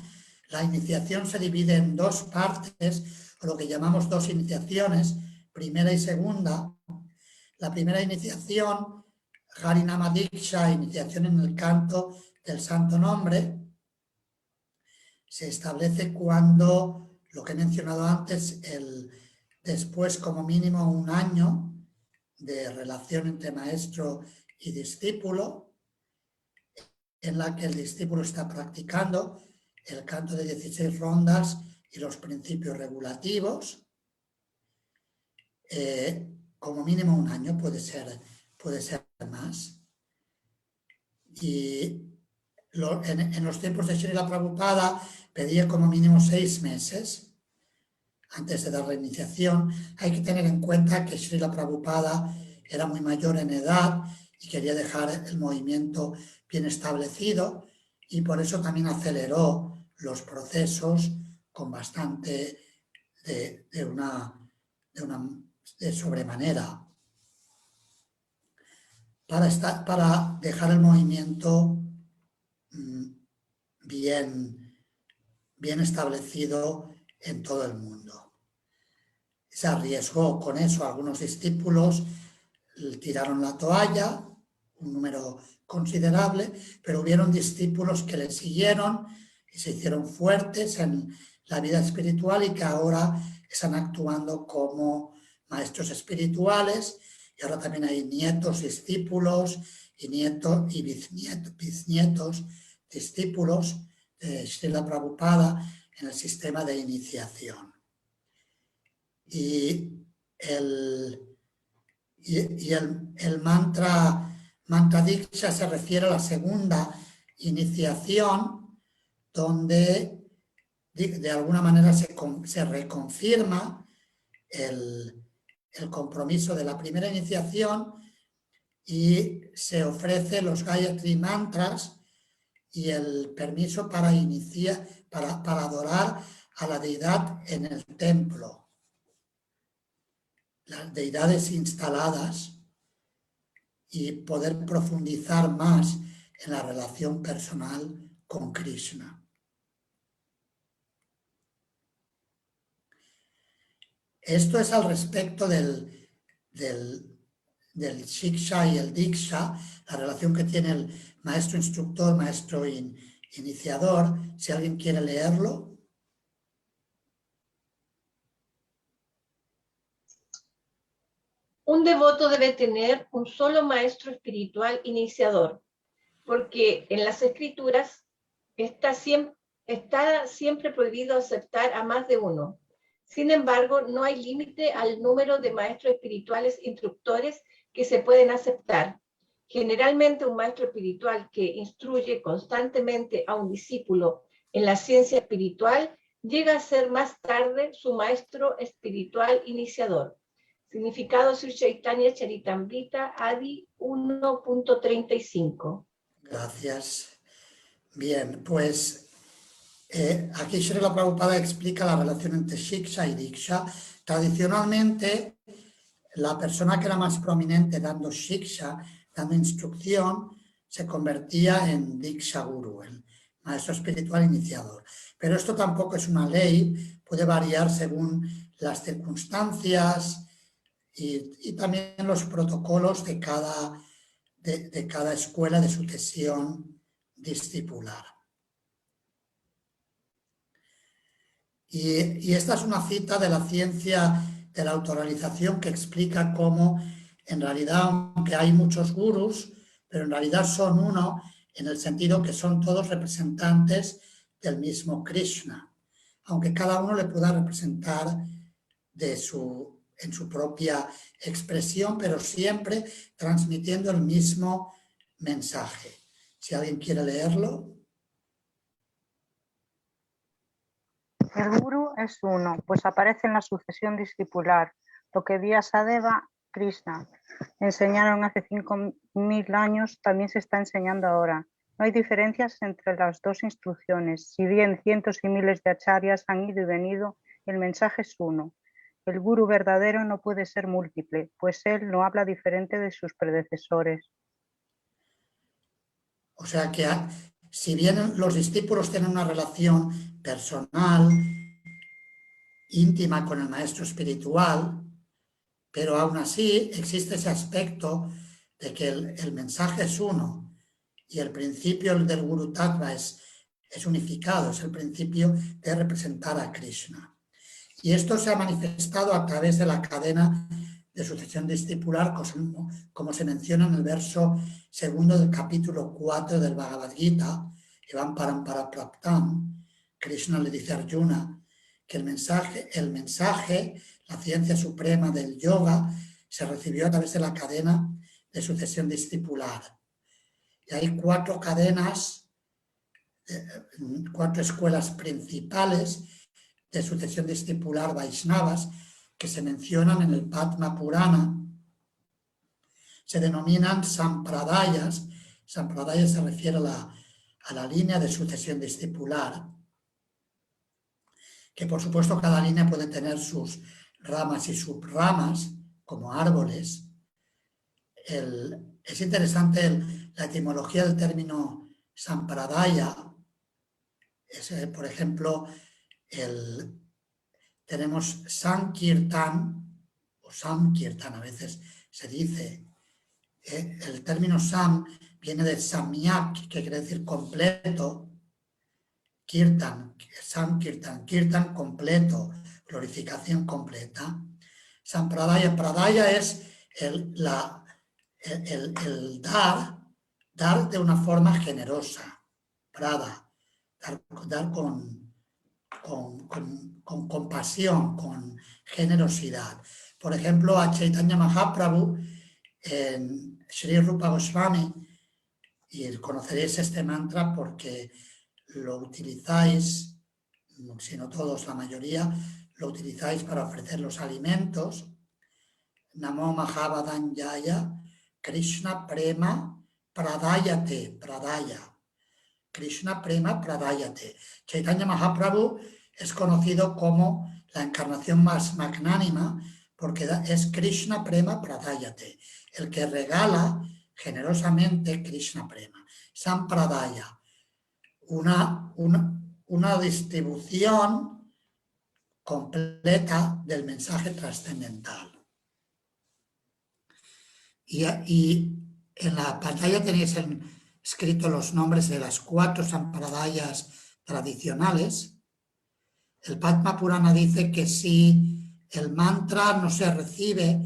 la iniciación se divide en dos partes, o lo que llamamos dos iniciaciones, primera y segunda. La primera iniciación, Harinama Diksha, iniciación en el canto del Santo Nombre, se establece cuando, lo que he mencionado antes, después como mínimo un año de relación entre maestro y discípulo, en la que el discípulo está practicando el canto de 16 rondas y los principios regulativos, como mínimo un año, puede ser más. Y en los tiempos de Srila Prabhupada pedía como mínimo 6 meses antes de dar la iniciación. Hay que tener en cuenta que Srila Prabhupada era muy mayor en edad y quería dejar el movimiento bien establecido, y por eso también aceleró los procesos con bastante de sobremanera para dejar el movimiento bien establecido en todo el mundo. Se arriesgó con eso. Algunos discípulos tiraron la toalla, un número considerable, pero hubieron discípulos que le siguieron y se hicieron fuertes en la vida espiritual y que ahora están actuando como maestros espirituales, y ahora también hay nietos discípulos y nietos y bisnietos discípulos de Srila Prabhupada en el sistema de iniciación. Y el mantra Diksha se refiere a la segunda iniciación, donde de alguna manera se reconfirma el compromiso de la primera iniciación y se ofrece los Gayatri Mantras y el permiso para adorar a la deidad en el templo, las deidades instaladas, y poder profundizar más en la relación personal con Krishna. Esto es al respecto del Shiksha y el Diksha, la relación que tiene el maestro instructor, maestro iniciador. Si alguien quiere leerlo. Un devoto debe tener un solo maestro espiritual iniciador, porque en las escrituras está siempre prohibido aceptar a más de uno. Sin embargo, no hay límite al número de maestros espirituales instructores que se pueden aceptar. Generalmente, un maestro espiritual que instruye constantemente a un discípulo en la ciencia espiritual llega a ser más tarde su maestro espiritual iniciador. Significado Sri Chaitanya Charitamrita, Adi 1.35. Gracias. Bien, pues aquí Srila Prabhupada explica la relación entre Shiksha y Diksha. Tradicionalmente, la persona que era más prominente dando Shiksha, dando instrucción, se convertía en Diksha Guru, el maestro espiritual iniciador. Pero esto tampoco es una ley, puede variar según las circunstancias y también los protocolos de cada escuela de sucesión discipular. Y esta es una cita de la ciencia de la autorrealización que explica cómo en realidad, aunque hay muchos gurús, pero en realidad son uno en el sentido que son todos representantes del mismo Krishna, aunque cada uno le pueda representar en su propia expresión, pero siempre transmitiendo el mismo mensaje. Si alguien quiere leerlo. El gurú es uno, pues aparece en la sucesión discipular, lo que Vyasadeva, Krishna, enseñaron hace 5000 años, también se está enseñando ahora. No hay diferencias entre las dos instrucciones. Si bien cientos y miles de acharyas han ido y venido, el mensaje es uno. El gurú verdadero no puede ser múltiple, pues él no habla diferente de sus predecesores. O sea que si bien los discípulos tienen una relación personal, íntima con el maestro espiritual, pero aún así existe ese aspecto de que el mensaje es uno y el principio del Guru Tattva es unificado, es el principio de representar a Krishna. Y esto se ha manifestado a través de la cadena de sucesión discipular, como se menciona en el verso 2 del capítulo 4 del Bhagavad Gita, Evam Parampara Praptam. Krishna le dice a Arjuna que el mensaje, la ciencia suprema del yoga, se recibió a través de la cadena de sucesión discipular. Y hay 4 cadenas, 4 escuelas principales de sucesión discipular Vaishnavas que se mencionan en el Padma Purana. Se denominan Sampradayas. Sampradayas se refiere a la línea de sucesión discipular, que por supuesto cada línea puede tener sus ramas y subramas como árboles. Es interesante la etimología del término Sampradaya. Por ejemplo, tenemos Sankirtan o Samkirtan, a veces se dice. El término Sam viene de Samyak, que quiere decir completo. Kirtan, Sankirtan, Kirtan completo, glorificación completa. Sampradaya, Pradaya es el dar de una forma generosa. Prada, dar con compasión, con generosidad. Por ejemplo, a Chaitanya Mahaprabhu, en Sri Rupa Goswami, y conoceréis este mantra porque lo utilizáis, si no todos, la mayoría, lo utilizáis para ofrecer los alimentos. Namo Mahavadanyaya, Krishna Prema Pradayate, Pradaya. Krishna Prema Pradayate. Chaitanya Mahaprabhu es conocido como la encarnación más magnánima porque es Krishna Prema Pradayate, el que regala generosamente Krishna Prema. Sampradaya, una distribución completa del mensaje trascendental. Y en la pantalla tenéis escrito los nombres de las 4 sampradayas tradicionales. El Padma Purana dice que si el mantra no se recibe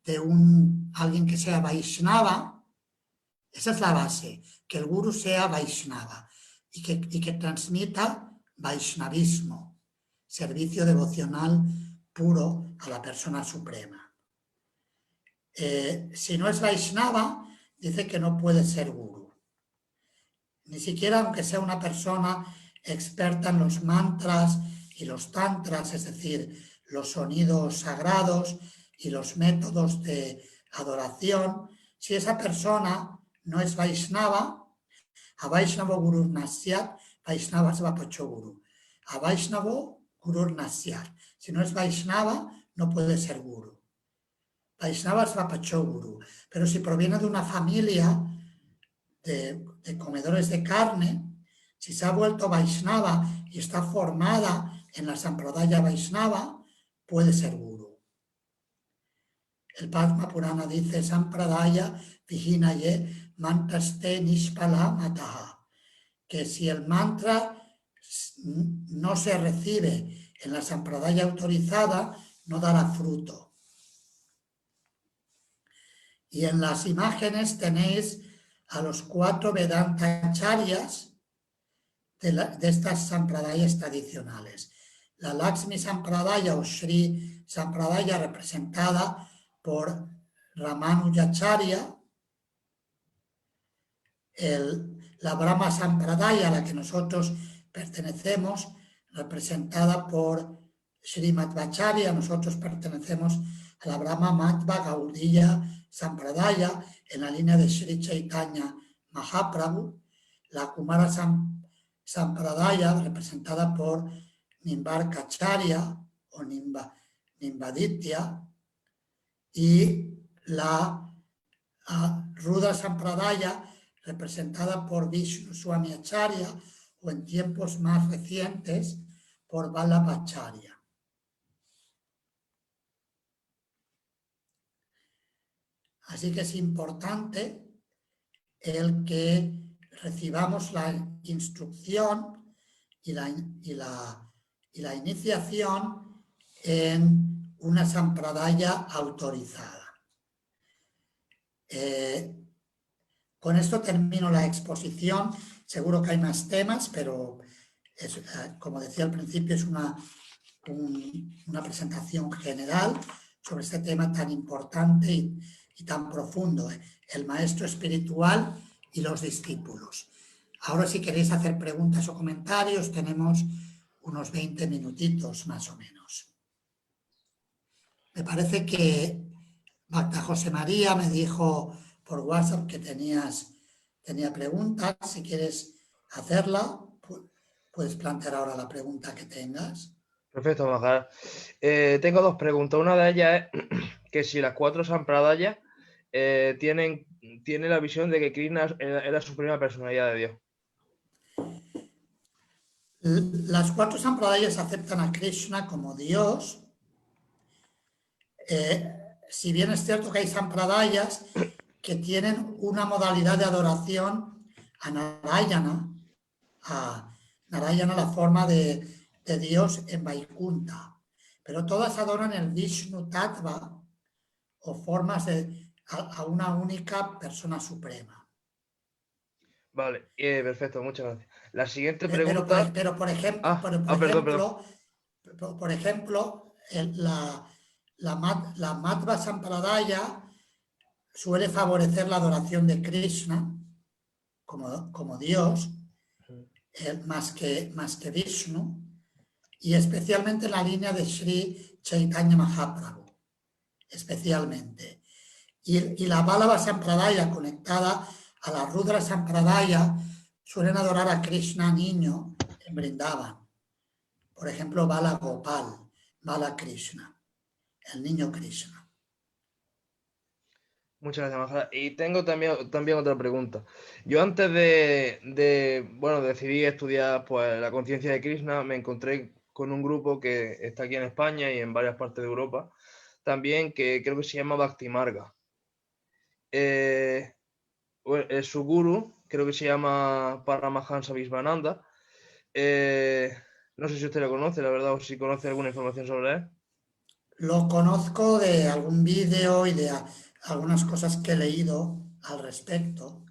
de alguien que sea Vaishnava, esa es la base, que el guru sea Vaishnava y que transmita Vaishnavismo, servicio devocional puro a la persona suprema. Si no es Vaishnava, dice que no puede ser guru. Ni siquiera aunque sea una persona experta en los mantras y los tantras, es decir, los sonidos sagrados y los métodos de adoración, si esa persona no es Vaishnava, a Vaishnavo Gurur Nasyat, Vaishnava Svapacho Guru. A Vaishnavo Gurur Nasyat. Si no es Vaishnava, no puede ser guru. Vaishnava Svapacho Guru. Pero si proviene de una familia de comedores de carne, si se ha vuelto Vaishnava y está formada en la Sampradaya Vaishnava, puede ser guru. El Padma Purana dice Sampradaya Vijinaye Mantraste Nishpala Mataha, que si el mantra no se recibe en la Sampradaya autorizada, no dará fruto. Y en las imágenes tenéis a los 4 Vedanta Acharyas de estas Sampradayas tradicionales. La Lakshmi Sampradaya o Sri Sampradaya representada por Ramanujacharya, la Brahma Sampradaya a la que nosotros pertenecemos, representada por Sri Madhvacharya, nosotros pertenecemos a la Brahma Madhva Gaudiya Sampradaya en la línea de Sri Chaitanya Mahaprabhu, la Kumara Sampradaya representada por Nimbarkacharya o Nimbaditya y la Rudra Sampradaya representada por Vishnu Swami Acharya o en tiempos más recientes por Vallabhacharya. Así que es importante el que recibamos la instrucción y la iniciación en una sampradaya autorizada. Con esto termino la exposición. Seguro que hay más temas, pero como decía al principio, es una presentación general sobre este tema tan importante y tan profundo, el maestro espiritual y los discípulos. Ahora, si queréis hacer preguntas o comentarios, tenemos unos 20 minutitos más o menos. Me parece que Bhakta José María me dijo por WhatsApp que tenía preguntas. Si quieres hacerla, puedes plantear ahora la pregunta que tengas. Perfecto, Maharaj. Tengo 2 preguntas. Una de ellas es que si las 4 Sampradayas tienen la visión de que Krishna es la suprema personalidad de Dios. Las 4 Sampradayas aceptan a Krishna como Dios. Si bien es cierto que hay Sampradayas que tienen una modalidad de adoración a Narayana, la forma de Dios en Vaikunta, pero todas adoran el Vishnu Tattva o formas a una única persona suprema. Vale, perfecto, muchas gracias. La siguiente pregunta... Pero por ejemplo, por ejemplo, la Madhva Sampradaya suele favorecer la adoración de Krishna como Dios, más que Vishnu, y especialmente en la línea de Sri Chaitanya Mahaprabhu, especialmente. Y la Vallabha Sampradaya conectada a la Rudra Sampradaya suelen adorar a Krishna niño en Vrindavan. Por ejemplo, Bala Gopal, Bala Krishna, el niño Krishna. Muchas gracias, Maharaj. Y tengo también otra pregunta. Yo antes de decidir estudiar pues, la conciencia de Krishna, me encontré con un grupo que está aquí en España y en varias partes de Europa, también que creo que se llama Bhakti Marga. Su guru, creo que se llama Paramahansa Visvananda. No sé si usted lo conoce, la verdad, o si conoce alguna información sobre él. Lo conozco de algún vídeo y de algunas cosas que he leído al respecto.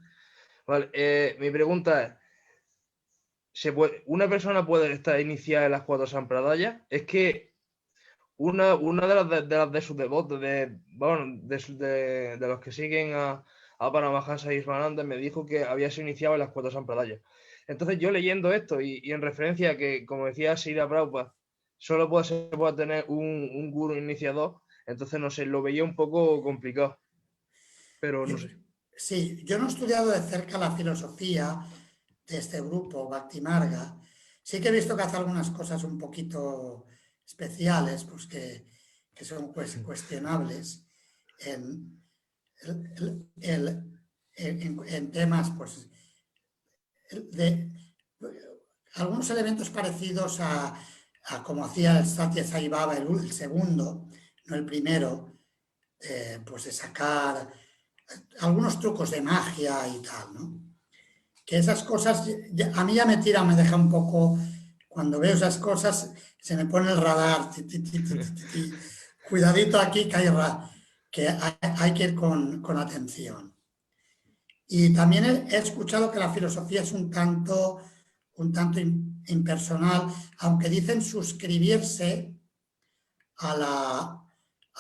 Vale, mi pregunta es, ¿una persona puede estar iniciada en las 4 Sampradayas? Es que una de sus devotos, de los que siguen a Paramahansa Ismananda, me dijo que había sido iniciado en las 4 Sampradayas. Entonces yo leyendo esto y en referencia a que, como decía Srila Prabhupada, solo se puede tener un guru iniciador, entonces no sé, lo veía un poco complicado, pero no sé. Sí, yo no he estudiado de cerca la filosofía de este grupo, Bhakti Marga. Sí que he visto que hace algunas cosas un poquito especiales, pues que son cuestionables en temas, pues, de algunos elementos parecidos a como hacía el Satya Sai Baba, el segundo, no el primero, pues de sacar algunos trucos de magia y tal, ¿no? Que esas cosas, a mí ya me tira, me deja un poco, cuando veo esas cosas, se me pone el radar, cuidadito aquí que hay que ir con atención. Y también he escuchado que la filosofía es un tanto impersonal, aunque dicen suscribirse a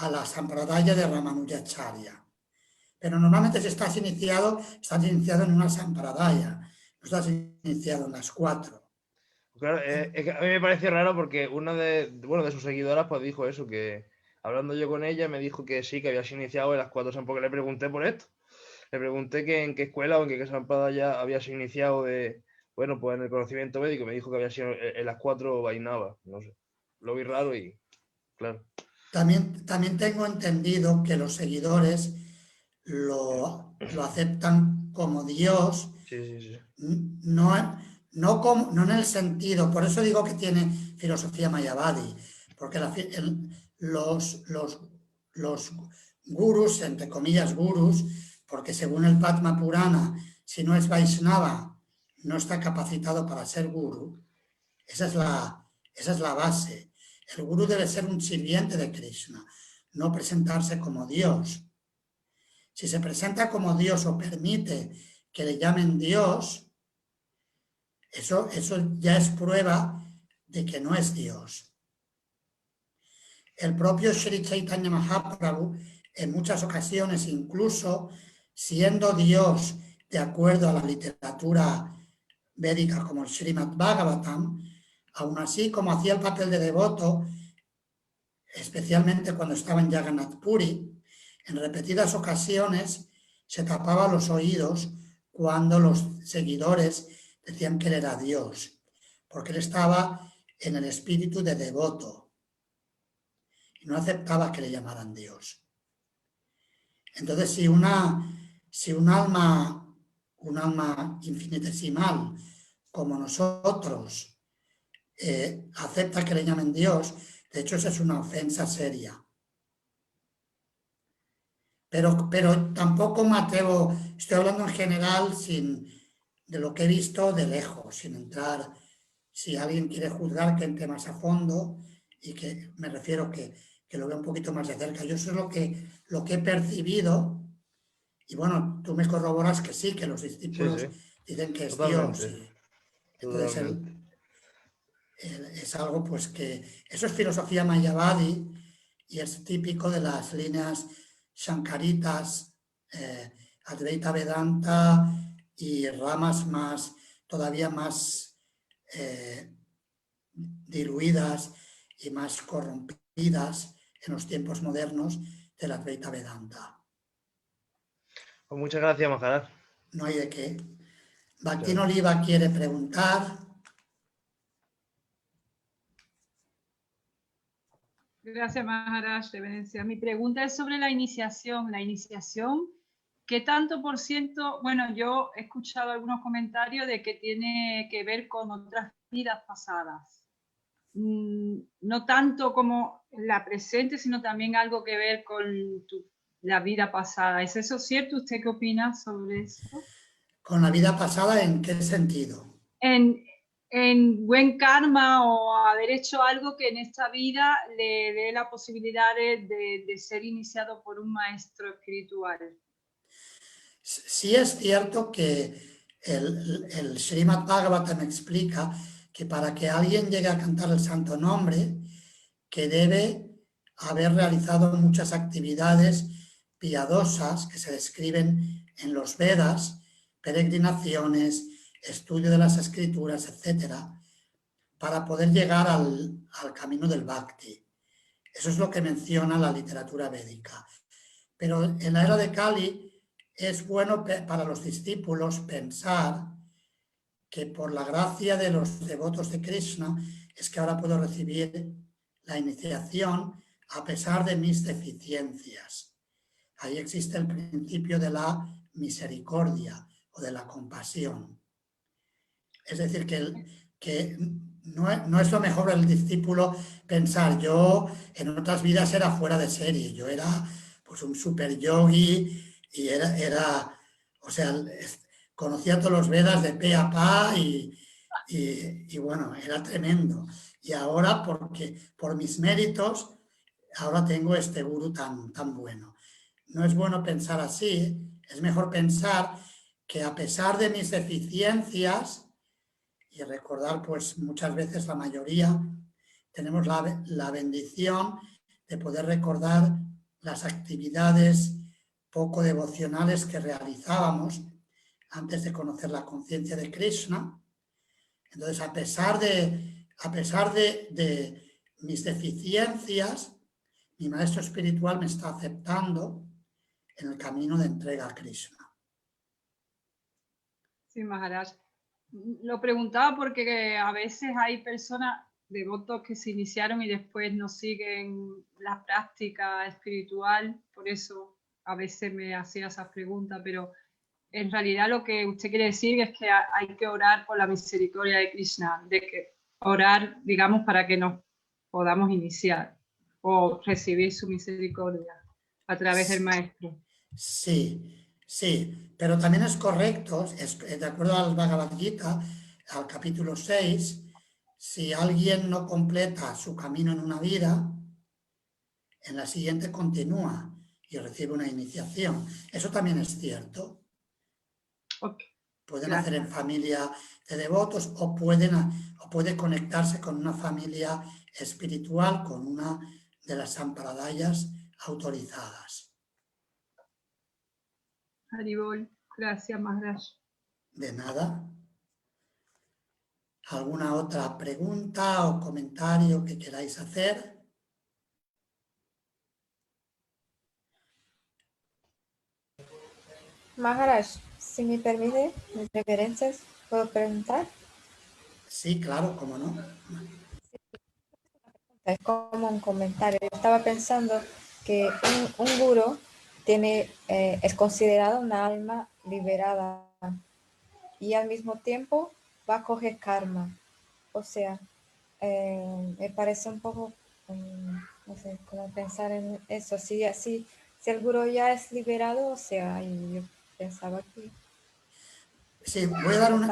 la Sampradaya de Ramanujacharya. Pero normalmente si estás iniciado en una Sampradaya, no estás iniciado en las 4. Claro, es que a mí me pareció raro porque una de sus seguidoras pues dijo eso, que hablando yo con ella me dijo que sí, que habías iniciado en las 4 Sampradayas, porque le pregunté por esto. Le pregunté que en qué escuela o en qué Sampradaya habías iniciado bueno, pues en el conocimiento médico. Me dijo que había sido en las 4 Vaisnavas, no sé. Lo vi raro y, claro. También tengo entendido que los seguidores lo aceptan como Dios, Sí. no en el sentido, por eso digo que tiene filosofía Mayavadi, porque los gurus, entre comillas gurus, porque según el Padma Purana, si no es Vaishnava, no está capacitado para ser guru. Esa es la base. El gurú debe ser un sirviente de Krishna, no presentarse como Dios. Si se presenta como Dios o permite que le llamen Dios, eso ya es prueba de que no es Dios. El propio Sri Chaitanya Mahaprabhu, en muchas ocasiones, incluso siendo Dios de acuerdo a la literatura védica como el Srimad Bhagavatam, aún así, como hacía el papel de devoto, especialmente cuando estaba en Jagannath Puri, en repetidas ocasiones se tapaba los oídos cuando los seguidores decían que él era Dios, porque él estaba en el espíritu de devoto y no aceptaba que le llamaran Dios. Entonces, si un alma infinitesimal como nosotros acepta que le llamen Dios, de hecho esa es una ofensa seria. Pero tampoco me atrevo, estoy hablando en general de lo que he visto de lejos, sin entrar, si alguien quiere juzgar que entre más a fondo, y que me refiero que lo vea un poquito más de cerca. Yo sé lo que he percibido, y bueno, tú me corroboras que sí, que los discípulos dicen que es Totalmente. Dios. Entonces es algo pues que, eso es filosofía Mayavadi, y es típico de las líneas Shankaritas, Advaita Vedanta y ramas todavía más diluidas y más corrompidas en los tiempos modernos de la Advaita Vedanta. Pues muchas gracias, Maharaj. No hay de qué. Bhaktin Oliva quiere preguntar. Gracias, Maharaj, reverencia. Mi pregunta es sobre la iniciación. La iniciación, ¿qué tanto por ciento? Bueno, yo he escuchado algunos comentarios de que tiene que ver con otras vidas pasadas. No tanto como la presente, sino también algo que ver con la vida pasada. ¿Es eso cierto? ¿Usted qué opina sobre eso? ¿Con la vida pasada en qué sentido? en buen karma o haber hecho algo que en esta vida le dé la posibilidad de ser iniciado por un maestro espiritual. Sí es cierto que el Srimad Bhagavatam explica que para que alguien llegue a cantar el santo nombre, que debe haber realizado muchas actividades piadosas que se describen en los Vedas, peregrinaciones, estudio de las escrituras, etcétera, para poder llegar al camino del Bhakti. Eso es lo que menciona la literatura védica. Pero en la era de Kali es bueno para los discípulos pensar que por la gracia de los devotos de Krishna es que ahora puedo recibir la iniciación a pesar de mis deficiencias. Ahí existe el principio de la misericordia o de la compasión. Es decir, que no es lo mejor del discípulo pensar, yo en otras vidas era fuera de serie, yo era pues un super yogi y o sea, conocía todos los Vedas de pe a pa y bueno, era tremendo. Y ahora, por mis méritos, ahora tengo este gurú tan bueno. No es bueno pensar así, es mejor pensar que a pesar de mis deficiencias, y recordar, pues muchas veces la mayoría, tenemos la bendición de poder recordar las actividades poco devocionales que realizábamos antes de conocer la conciencia de Krishna. Entonces, a pesar de mis deficiencias, mi maestro espiritual me está aceptando en el camino de entrega a Krishna. Sí, Maharaj. Lo preguntaba porque a veces hay personas, devotos, que se iniciaron y después no siguen la práctica espiritual, por eso a veces me hacía esas preguntas, pero en realidad lo que usted quiere decir es que hay que orar por la misericordia de Krishna, de que orar, digamos, para que nos podamos iniciar o recibir su misericordia a través del maestro. Sí, pero también es correcto, de acuerdo al Bhagavad Gita, al capítulo 6, si alguien no completa su camino en una vida, en la siguiente continúa y recibe una iniciación. Eso también es cierto. Okay. Pueden Gracias. hacer en familia de devotos o puede conectarse con una familia espiritual, con una de las sampradayas autorizadas. Haribol, gracias, Maharaj. De nada. ¿Alguna otra pregunta o comentario que queráis hacer? Maharaj, si me permite, mis reverencias, ¿puedo preguntar? Sí, claro, cómo no. Es como un comentario. Yo estaba pensando que un gurú es considerado una alma liberada y al mismo tiempo va a coger karma. O sea, me parece un poco, no sé, cómo pensar en eso. Si el gurú ya es liberado, o sea, yo pensaba que... Sí, voy a dar un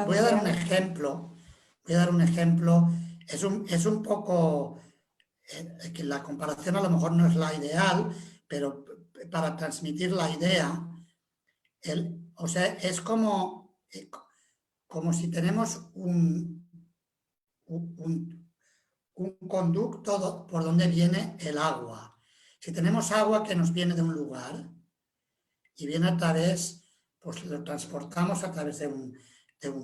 ejemplo. Voy a dar un ejemplo. Es un poco, que la comparación a lo mejor no es la ideal, pero para transmitir la idea, o sea, es como si tenemos un conducto por donde viene el agua. Si tenemos agua que nos viene de un lugar y viene a través, pues lo transportamos a través de un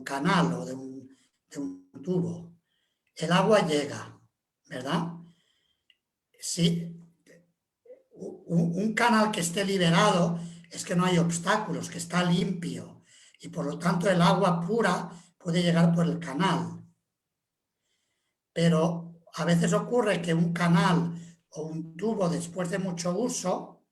canal o de un tubo. El agua llega, ¿verdad? Si un canal que esté liberado es que no hay obstáculos, que está limpio y por lo tanto el agua pura puede llegar por el canal. Pero a veces ocurre que un canal o un tubo después de mucho uso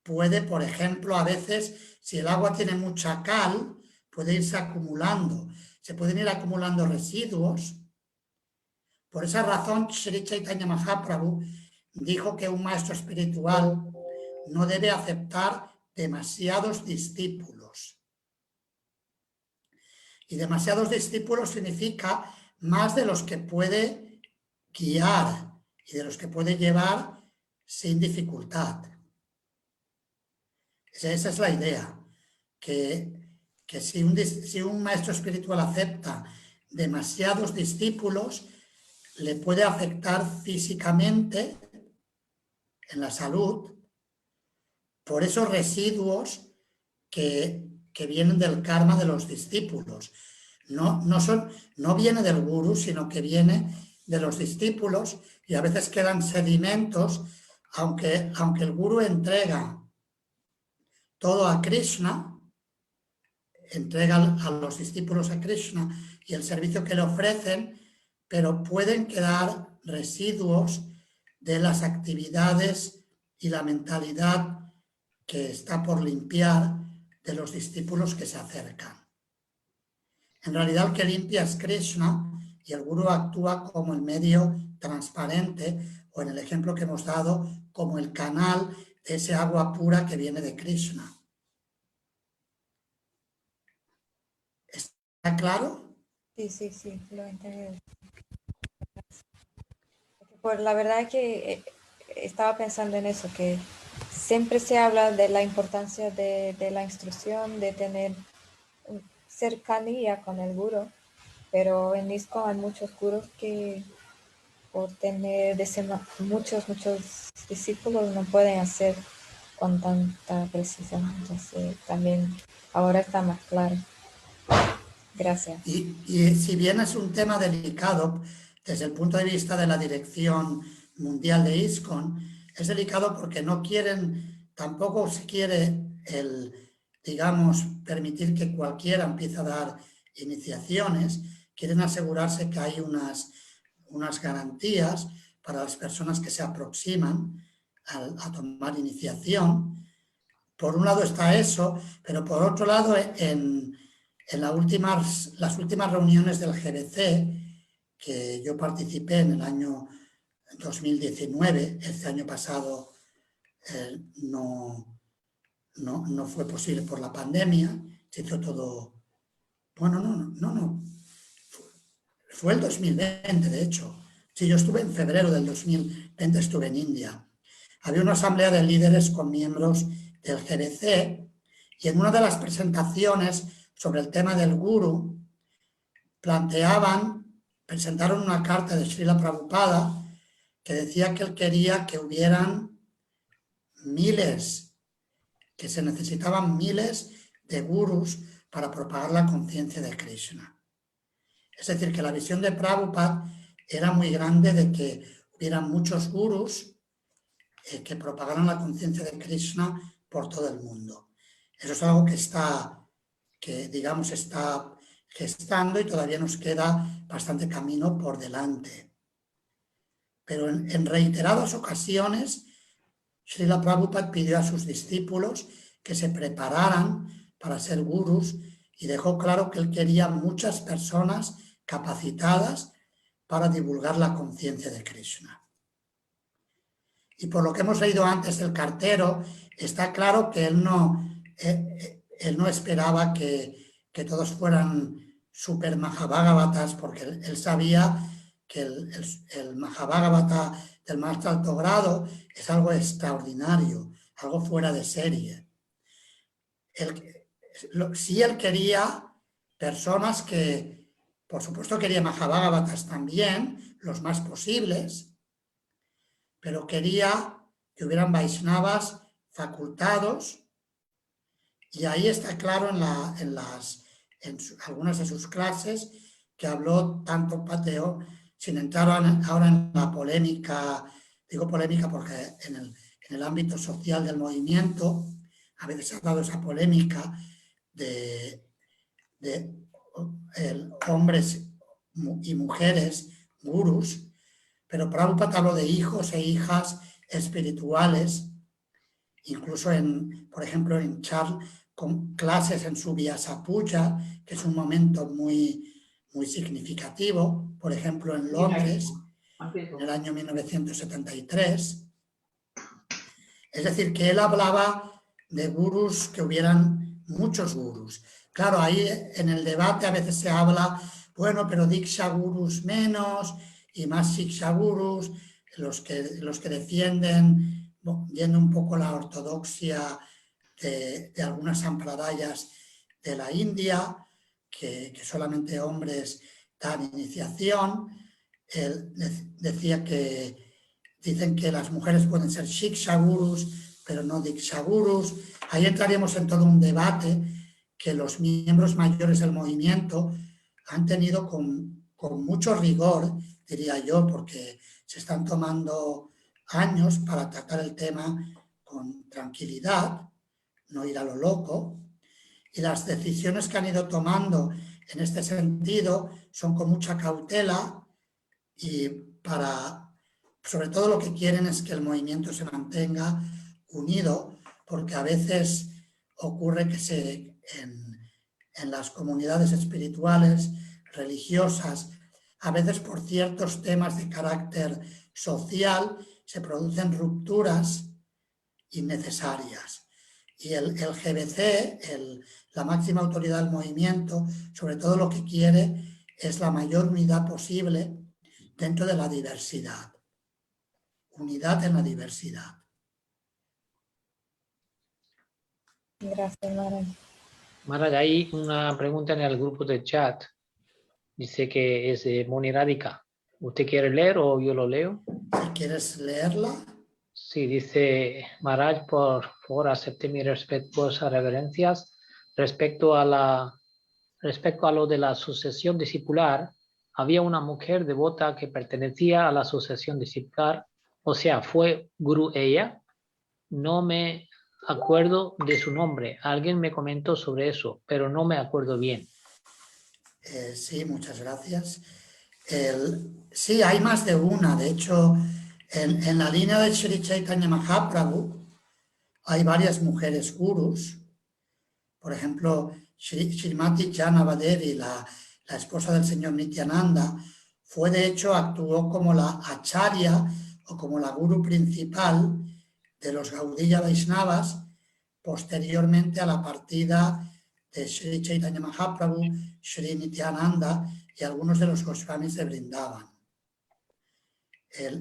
puede, por ejemplo, a veces si el agua tiene mucha cal, puede irse acumulando. Se pueden ir acumulando residuos. Por esa razón, Sri Chaitanya Mahaprabhu dijo que un maestro espiritual no debe aceptar demasiados discípulos. Y demasiados discípulos significa más de los que puede guiar y de los que puede llevar sin dificultad. Esa es la idea, que si un maestro espiritual acepta demasiados discípulos, le puede afectar físicamente en la salud por esos residuos que vienen del karma de los discípulos. No viene del gurú, sino que viene de los discípulos, y a veces quedan sedimentos, aunque el gurú entrega todo a Krishna, entrega a los discípulos a Krishna y el servicio que le ofrecen, pero pueden quedar residuos de las actividades y la mentalidad que está por limpiar de los discípulos que se acercan. En realidad el que limpia es Krishna y el gurú actúa como el medio transparente, o en el ejemplo que hemos dado, como el canal de ese agua pura que viene de Krishna. ¿Está claro? Sí, lo entendí. Pues la verdad es que estaba pensando en eso, que siempre se habla de la importancia de la instrucción, de tener cercanía con el gurú, pero en ISKCON hay muchos gurús que por tener muchos discípulos no pueden hacer con tanta precisión. Entonces también ahora está más claro. Gracias. Y si bien es un tema delicado desde el punto de vista de la dirección mundial de ISKCON, es delicado porque no quieren, tampoco se quiere permitir que cualquiera empiece a dar iniciaciones. Quieren asegurarse que hay unas garantías para las personas que se aproximan a tomar iniciación. Por un lado está eso, pero por otro lado en las últimas reuniones del GBC, que yo participé en el año 2019, este año pasado no fue posible por la pandemia, se hizo todo, fue el 2020 de hecho. Sí, yo estuve en febrero del 2020, estuve en India. Había una asamblea de líderes con miembros del GBC y en una de las presentaciones sobre el tema del gurú presentaron una carta de Srila Prabhupada que decía que él quería que hubieran que se necesitaban miles de gurús para propagar la conciencia de Krishna. Es decir, que la visión de Prabhupada era muy grande de que hubieran muchos gurús que propagaran la conciencia de Krishna por todo el mundo. Eso es algo que está gestando y todavía nos queda bastante camino por delante. Pero en reiteradas ocasiones, Srila Prabhupada pidió a sus discípulos que se prepararan para ser gurús y dejó claro que él quería muchas personas capacitadas para divulgar la conciencia de Krishna. Y por lo que hemos leído antes del cartero, está claro que él no esperaba que todos fueran super Mahabhagavatas, porque él sabía que el Mahabhagavata del más alto grado es algo extraordinario, algo fuera de serie. Sí él quería personas que, por supuesto quería Mahabhagavatas también, los más posibles, pero quería que hubieran Vaishnavas facultados, y ahí está claro en algunas de sus clases que habló tanto Pateo, sin entrar ahora en la polémica, digo polémica porque en el ámbito social del movimiento a veces ha dado esa polémica de hombres y mujeres gurús, pero Prabhupada habló de hijos e hijas espirituales, incluso por ejemplo con clases en su Vyasa Puja, que es un momento muy significativo, por ejemplo en Londres, en el año 1973. Es decir, que él hablaba de gurús que hubieran muchos gurús. Claro, ahí en el debate a veces se habla, bueno, pero Diksha gurús menos y más Shiksha gurús, los que defienden, yendo un poco la ortodoxia de algunas sampradayas de la India, que solamente hombres dan iniciación. Él decía que dicen que las mujeres pueden ser Shiksha gurus, pero no Diksha gurus. Ahí entraríamos en todo un debate que los miembros mayores del movimiento han tenido con mucho rigor, diría yo, porque se están tomando años para tratar el tema con tranquilidad, no ir a lo loco, y las decisiones que han ido tomando en este sentido son con mucha cautela y sobre todo lo que quieren es que el movimiento se mantenga unido, porque a veces ocurre que en las comunidades espirituales, religiosas, a veces por ciertos temas de carácter social se producen rupturas innecesarias. Y el GBC, la máxima autoridad del movimiento, sobre todo lo que quiere es la mayor unidad posible dentro de la diversidad. Unidad en la diversidad. Gracias, Maharaj. Maharaj, hay una pregunta en el grupo de chat. Dice que es de Moni Radhika. ¿Usted quiere leer o yo lo leo? Si quieres leerla. Sí, dice Maharaj, por favor, acepte mis respetuosas reverencias respecto a lo de la sucesión discipular. Había una mujer devota que pertenecía a la sucesión discipular, o sea, fue gurú ella. No me acuerdo de su nombre. Alguien me comentó sobre eso, pero no me acuerdo bien. Sí, muchas gracias. Sí, hay más de una. De hecho, en la línea de Sri Chaitanya Mahaprabhu hay varias mujeres gurús. Por ejemplo, Srimati Janavadevi, la esposa del señor Nityananda, de hecho, actuó como la acharya o como la gurú principal de los Gaudiya Vaishnavas posteriormente a la partida de Sri Chaitanya Mahaprabhu, Sri Nityananda y algunos de los Goswamis de Vrindavan.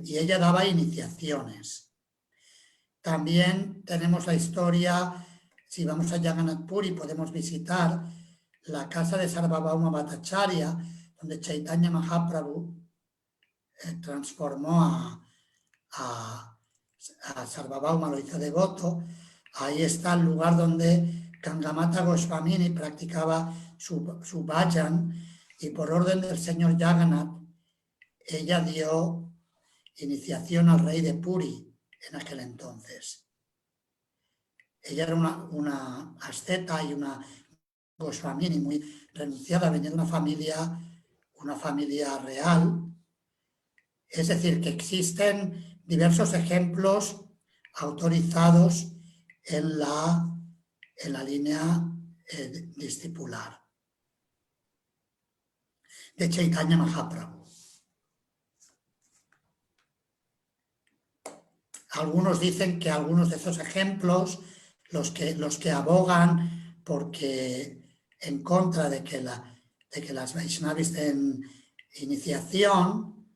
Y ella daba iniciaciones. También tenemos la historia, si vamos a Jagannath Puri podemos visitar la casa de Sarvabhauma Bhattacharya, donde Chaitanya Mahaprabhu transformó a Sarvabhauma, lo hizo devoto. Ahí está el lugar donde Gangamata Goswamini practicaba su bhajan y por orden del señor Jagannath ella dio iniciación al rey de Puri en aquel entonces. Ella era una asceta y una Goswamini muy renunciada, venía de una familia real. Es decir, que existen diversos ejemplos autorizados en la línea discipular de Chaitanya Mahaprabhu. Algunos dicen que algunos de esos ejemplos, los que abogan porque en contra de que las Vaishnavis den iniciación,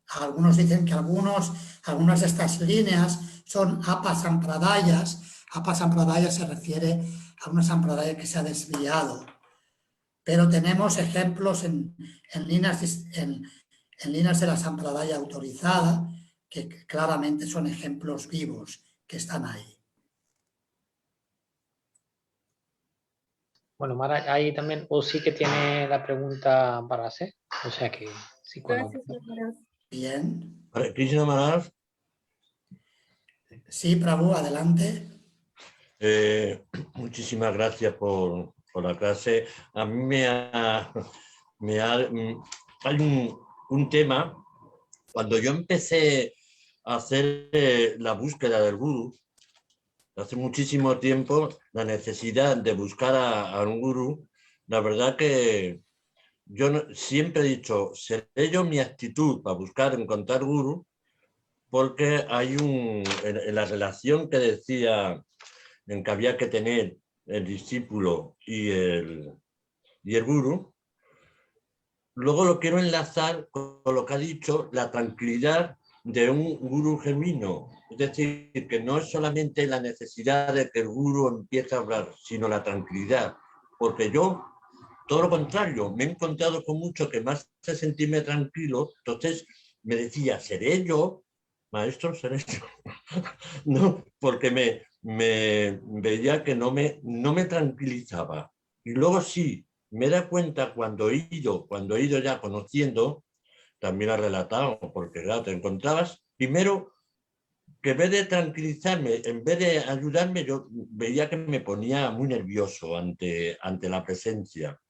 algunos dicen que algunas de estas líneas son apasampradayas. Apasampradaya se refiere a una sampradaya que se ha desviado. Pero tenemos ejemplos en líneas de la sampradaya autorizada que claramente son ejemplos vivos que están ahí. Bueno, Mara, ahí también, o sí que tiene la pregunta para hacer. O sea que sí. Gracias, Maharaj. Bien. Krishna Maharaj. Sí, Prabhu, adelante. Muchísimas gracias por la clase. A mí hay un tema. Cuando yo empecé a hacer la búsqueda del gurú, hace muchísimo tiempo, la necesidad de buscar a un gurú, la verdad que yo siempre he dicho, seré yo mi actitud para encontrar gurú, porque hay en la relación que decía en que había que tener el discípulo y el gurú, luego lo quiero enlazar con lo que ha dicho, la tranquilidad de un gurú genuino. Es decir, que no es solamente la necesidad de que el gurú empiece a hablar, sino la tranquilidad. Porque yo, todo lo contrario, me he encontrado con mucho que más de sentirme tranquilo, entonces me decía, ¿seré yo? Maestro, ¿seré yo? No, porque me veía que no me tranquilizaba. Y luego sí, me da cuenta cuando he ido ya conociendo, también ha relatado, porque claro, te encontrabas, primero, que en vez de tranquilizarme, en vez de ayudarme, yo veía que me ponía muy nervioso ante la presencia.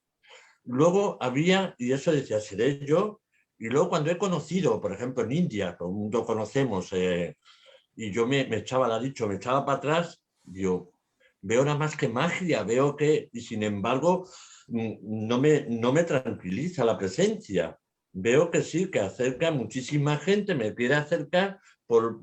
Luego había, y eso decía, seré yo, y luego cuando he conocido, por ejemplo, en India, todo el mundo conocemos, y yo me echaba, la dicho, me echaba para atrás, yo veo nada más que magia, veo que, y sin embargo, no me tranquiliza la presencia. Veo que sí, que acerca a muchísima gente, me quiere acercar por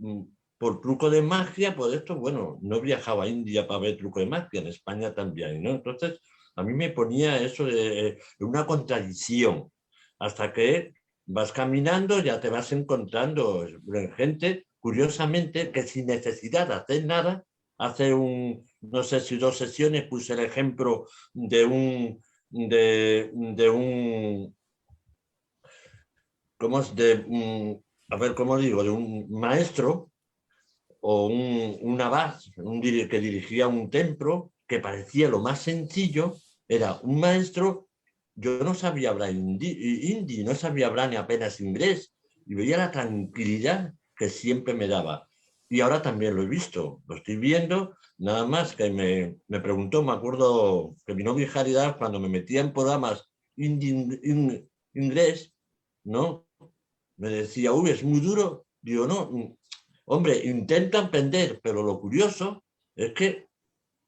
truco de magia, por esto, bueno, no he viajado a India para ver truco de magia, en España también, ¿no? Entonces, a mí me ponía eso de una contradicción, hasta que vas caminando, ya te vas encontrando gente, curiosamente, que sin necesidad de hacer nada, hace no sé si 2 sesiones puse el ejemplo de un a ver, ¿cómo digo? De un maestro o un abad que dirigía un templo, que parecía lo más sencillo, era un maestro, yo no sabía hablar hindi, no sabía hablar ni apenas inglés, y veía la tranquilidad que siempre me daba. Y ahora también lo he visto, lo estoy viendo, nada más que me preguntó, me acuerdo que mi novia Caridad, cuando me metía en programas inglés, ¿no? Me decía, uy, es muy duro. Digo, no, hombre, intenta aprender, pero lo curioso es que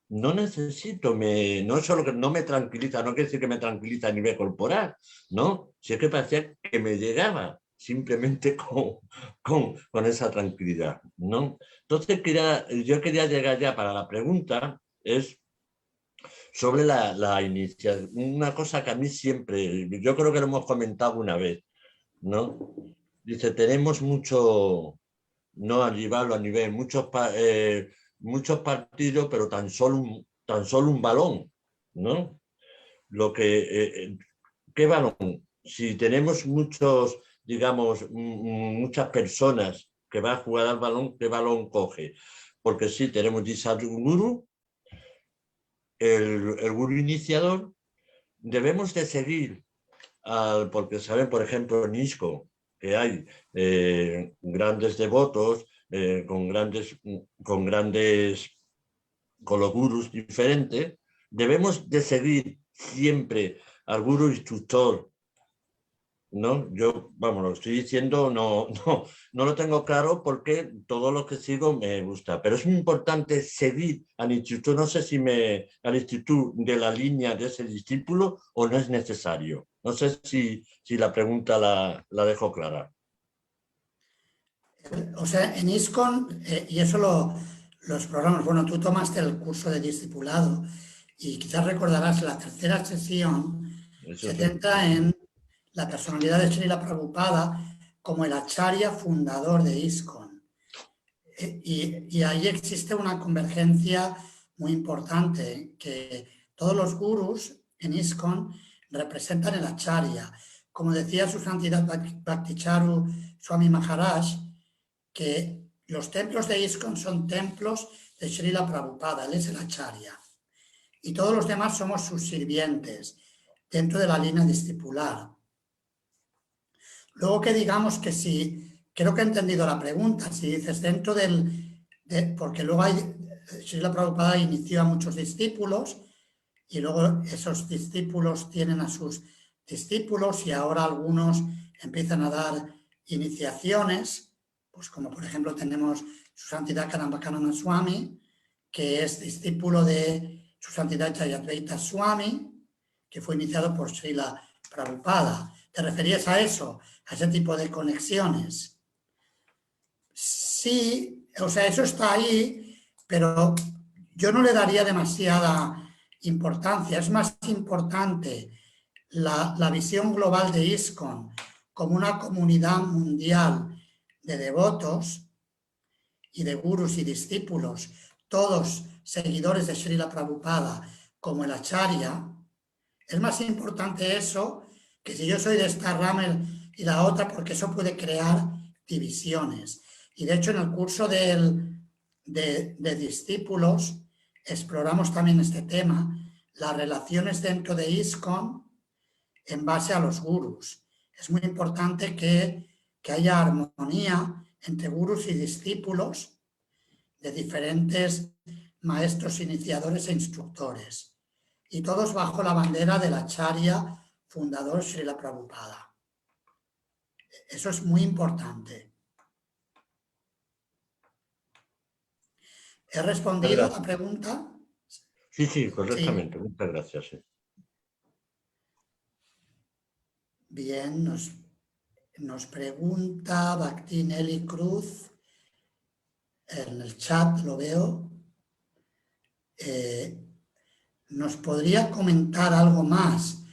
no necesito, no solo que no me tranquiliza, no quiere decir que me tranquiliza a nivel corporal, ¿no? Si es que parecía que me llegaba simplemente con esa tranquilidad, ¿no? Entonces yo quería llegar ya para la pregunta, es sobre la iniciación, una cosa que a mí siempre, yo creo que lo hemos comentado una vez, ¿no? Dice, tenemos mucho, no a nivel, muchos partidos, pero tan solo un balón, ¿no? ¿Qué balón? Si tenemos muchos, digamos, muchas personas que van a jugar al balón, ¿qué balón coge? Porque sí, tenemos un gurú, el gurú iniciador, debemos de seguir, porque saben, por ejemplo, en ISKCON, que hay grandes devotos, con los gurús diferentes, debemos de seguir siempre al gurú instructor, ¿no? Yo, vamos, lo estoy diciendo, no lo tengo claro porque todo lo que sigo me gusta, pero es muy importante seguir al instructor, no sé si al instructor de la línea de ese discípulo o no es necesario. No sé si la pregunta la dejo clara. O sea, en ISKCON, y eso los programas, bueno, tú tomaste el curso de discipulado y quizás recordarás la 3ª sesión se centra en la personalidad de Srila Prabhupada como el acharya fundador de ISKCON. Y ahí existe una convergencia muy importante, que todos los gurús en ISKCON representan el acharya. Como decía su santidad Bhakticharu Swami Maharaj, que los templos de ISKCON son templos de Srila Prabhupada, él es el acharya. Y todos los demás somos sus sirvientes dentro de la línea discipular. Luego que digamos que si, creo que he entendido la pregunta, si dices dentro porque luego Srila Prabhupada inició a muchos discípulos y luego esos discípulos tienen a sus discípulos y ahora algunos empiezan a dar iniciaciones, pues como por ejemplo tenemos su santidad Kadambakananda Swami, que es discípulo de su santidad Jayadvaita Swami, que fue iniciado por Srila Prabhupada. ¿Te referías a eso? ¿A ese tipo de conexiones? Sí, o sea, eso está ahí, pero yo no le daría demasiada importancia. Es más importante la visión global de ISKCON como una comunidad mundial de devotos y de gurús y discípulos, todos seguidores de Srila Prabhupada, como el Acharya. Es más importante eso que si yo soy de esta rama y la otra, porque eso puede crear divisiones. Y de hecho en el curso de discípulos exploramos también este tema, las relaciones dentro de ISKCON en base a los gurús. Es muy importante que haya armonía entre gurús y discípulos de diferentes maestros, iniciadores e instructores. Y todos bajo la bandera del Acharya, fundador Srila Prabhupada. Eso es muy importante. ¿He respondido a la pregunta? Sí, correctamente. Sí. Muchas gracias. Sí. Bien, nos pregunta Bhakti Nelly Cruz, en el chat lo veo. ¿Nos podría comentar algo más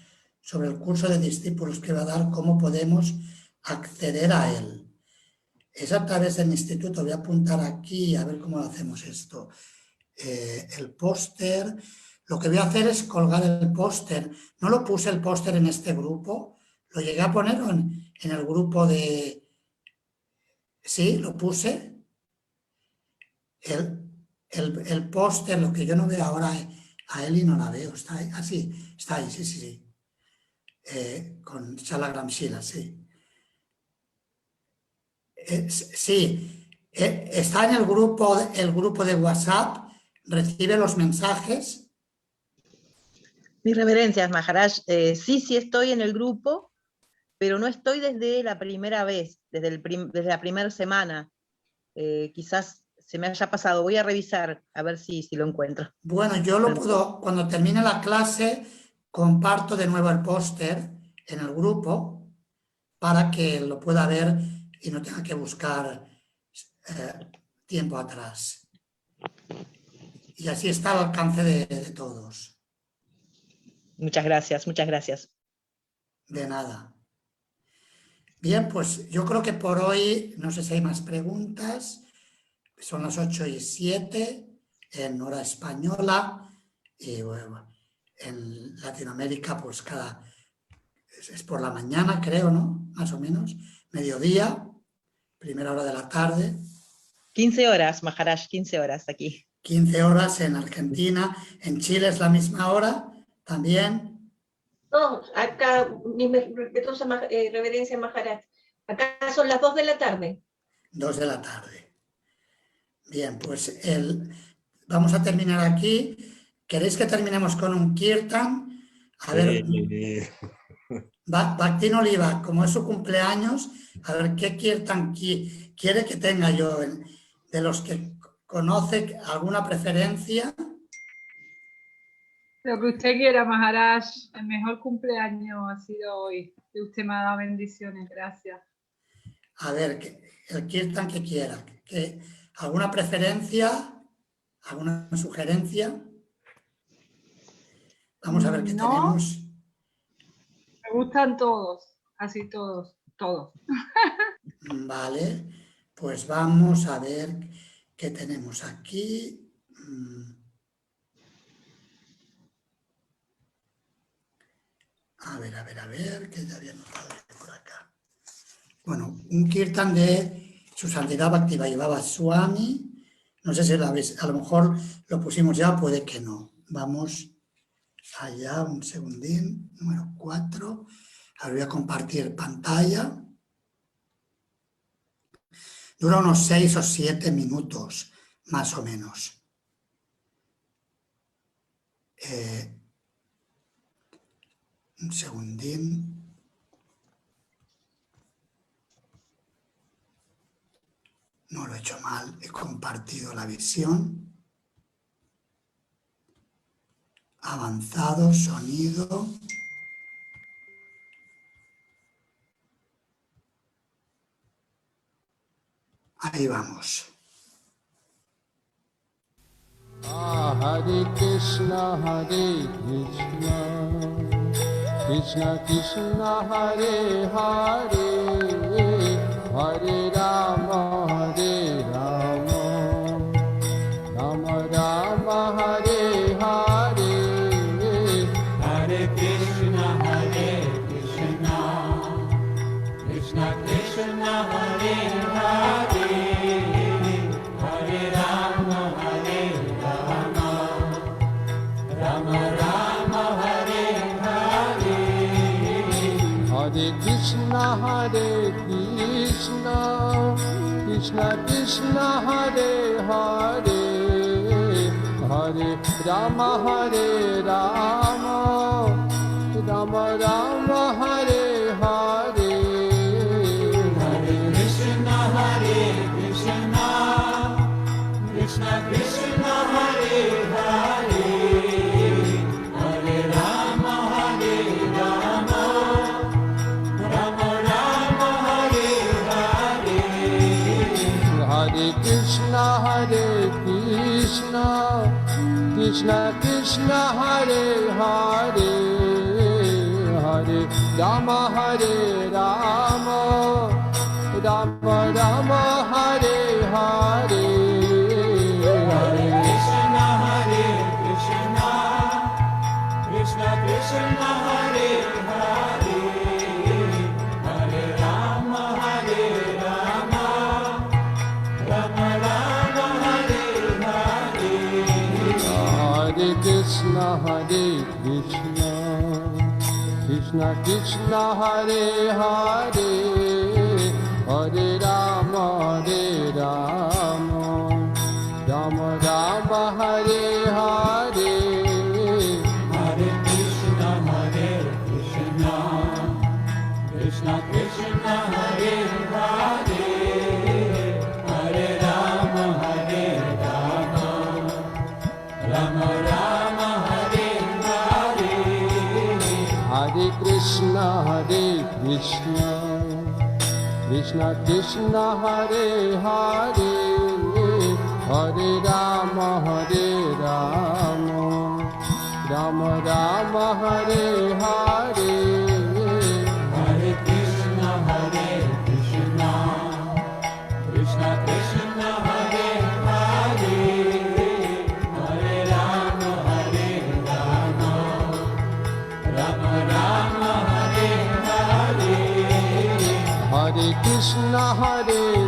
sobre el curso de discípulos que va a dar? ¿Cómo podemos acceder a él? Es a través del instituto. Voy a apuntar aquí a ver cómo hacemos esto. El póster. Lo que voy a hacer es colgar el póster. No lo puse el póster en este grupo. Lo llegué a poner en el grupo de... Sí, lo puse. El póster, lo que yo no veo ahora, a Eli no la veo. Está ahí. Ah, sí, está ahí, sí. Con Shalagram Shila, sí. Sí, está en el grupo de WhatsApp, recibe los mensajes. Mis reverencias, Maharaj. Sí estoy en el grupo, pero no estoy desde la primera vez, desde la primera semana. Quizás se me haya pasado. Voy a revisar a ver si lo encuentro. Bueno, yo lo puedo, cuando termine la clase, comparto de nuevo el póster en el grupo para que lo pueda ver y no tenga que buscar tiempo atrás. Y así está al alcance de todos. Muchas gracias, muchas gracias. De nada. Bien, pues yo creo que por hoy, no sé si hay más preguntas. Son las 8:07 en hora española y bueno, en Latinoamérica pues es por la mañana, creo, ¿no? Más o menos, mediodía, primera hora de la tarde. 15 horas, Maharaj, 15 horas aquí. 15 horas en Argentina, en Chile es la misma hora también. No, acá, mi respetuosa reverencia Maharaj, acá son las 2 de la tarde. 2 de la tarde. Bien, pues vamos a terminar aquí. ¿Queréis que terminemos con un kirtan? A ver, Bhaktin Oliva, como es su cumpleaños, a ver qué kirtan quiere que tenga yo, de los que conoce, alguna preferencia. Lo que usted quiera, Maharaj. El mejor cumpleaños ha sido hoy. Que usted me ha dado bendiciones, gracias. A ver, el kirtan que quiera. ¿Alguna preferencia? ¿Alguna sugerencia? Vamos a ver qué tenemos. Me gustan todos, casi todos. Vale, pues vamos a ver qué tenemos aquí. A ver, que ya había notado por acá. Bueno, un kirtan de Su Santidad Bhaktivaibhava Swami. No sé si la veis, a lo mejor lo pusimos ya, puede que no. Vamos allá, un segundín, número 4. Ahora voy a compartir pantalla. Dura unos 6 o 7 minutos, más o menos. Un segundín. No lo he hecho mal, he compartido la visión. Avanzado, sonido. Ahí vamos. Hare Krishna, Krishna Krishna, Hare Hare, Hare Rama, Rama Rama, Hare Hare, Hare Krishna, Krishna Krishna, Hare Hare, Hare Rama, Rama Rama, Hare Hare, Hare Krishna, Krishna Krishna, Hare Hare, Hare Rama, Rama Rama, Hare Hare, Hare Krishna, Krishna Krishna, Hare Hare, Hare Rama, Rama Rama, Hare Hare, Hare Krishna, Krishna Krishna, Hare Hare, Hare Rama, Rama Rama, Hare Hare, Hare Krishna, Krishna Krishna, Hare Hare, Hare Rama, Rama Rama, Hare Hare, Hare Krishna, Krishna Krishna, Hare Hare, Hare Rama, Rama Rama, Hare Hare, Hare Krishna, Krishna Krishna, Hare Hare, Hare Rama, Rama Rama, Hare Hare, Hare Krishna, Krishna Krishna, Hare Hare, Hare Rama, Rama Rama, Hare Hare, Hare Krishna, Krishna Krishna, Hare Hare, Hare Rama, Rama Rama, Hare Hare,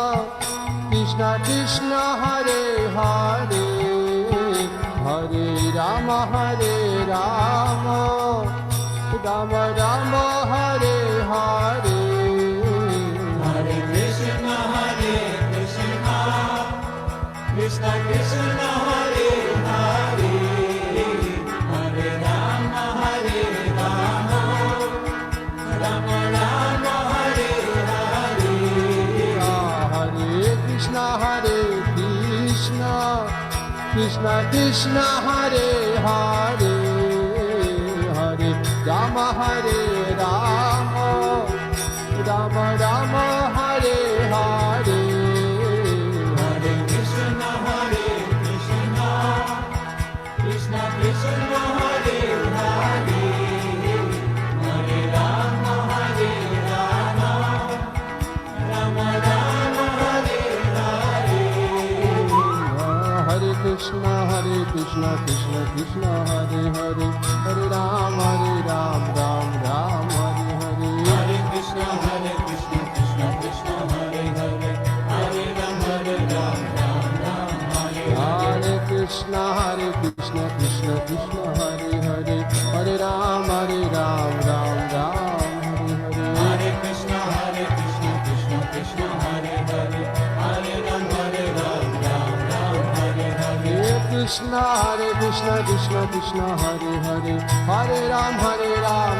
Hare Krishna, Krishna Krishna, Hare Hare, Hare Rama, Rama Rama, Hare Hare, Hare Krishna, Krishna Krishna, Hare Hare, Hare Rama, Rama Rama, Hare Hare, Hare Krishna, Krishna Krishna, Hare Hare, Hare Rama, Rama Rama, Hare Hare, Hare Krishna, Krishna Krishna, Hare Hare, Hare Rama, Rama Rama, Hare Hare, Hare Krishna, Krishna Krishna, Hare Hare, Hare Ram, Ram Ram, Hare Hare, Hare Krishna, Krishna Krishna, Hare Hare, Hare Ram, Ram Ram, Hare Krishna, Krishna Krishna, Hare Hare, Hare Ram, Ram Ram, Hare Hare, Hare Krishna, Krishna Krishna, Hare Hare, Hare Ram, Ram Ram, Hare Hare, Krishna, Krishna Krishna, Hare Hare, Hare Ram,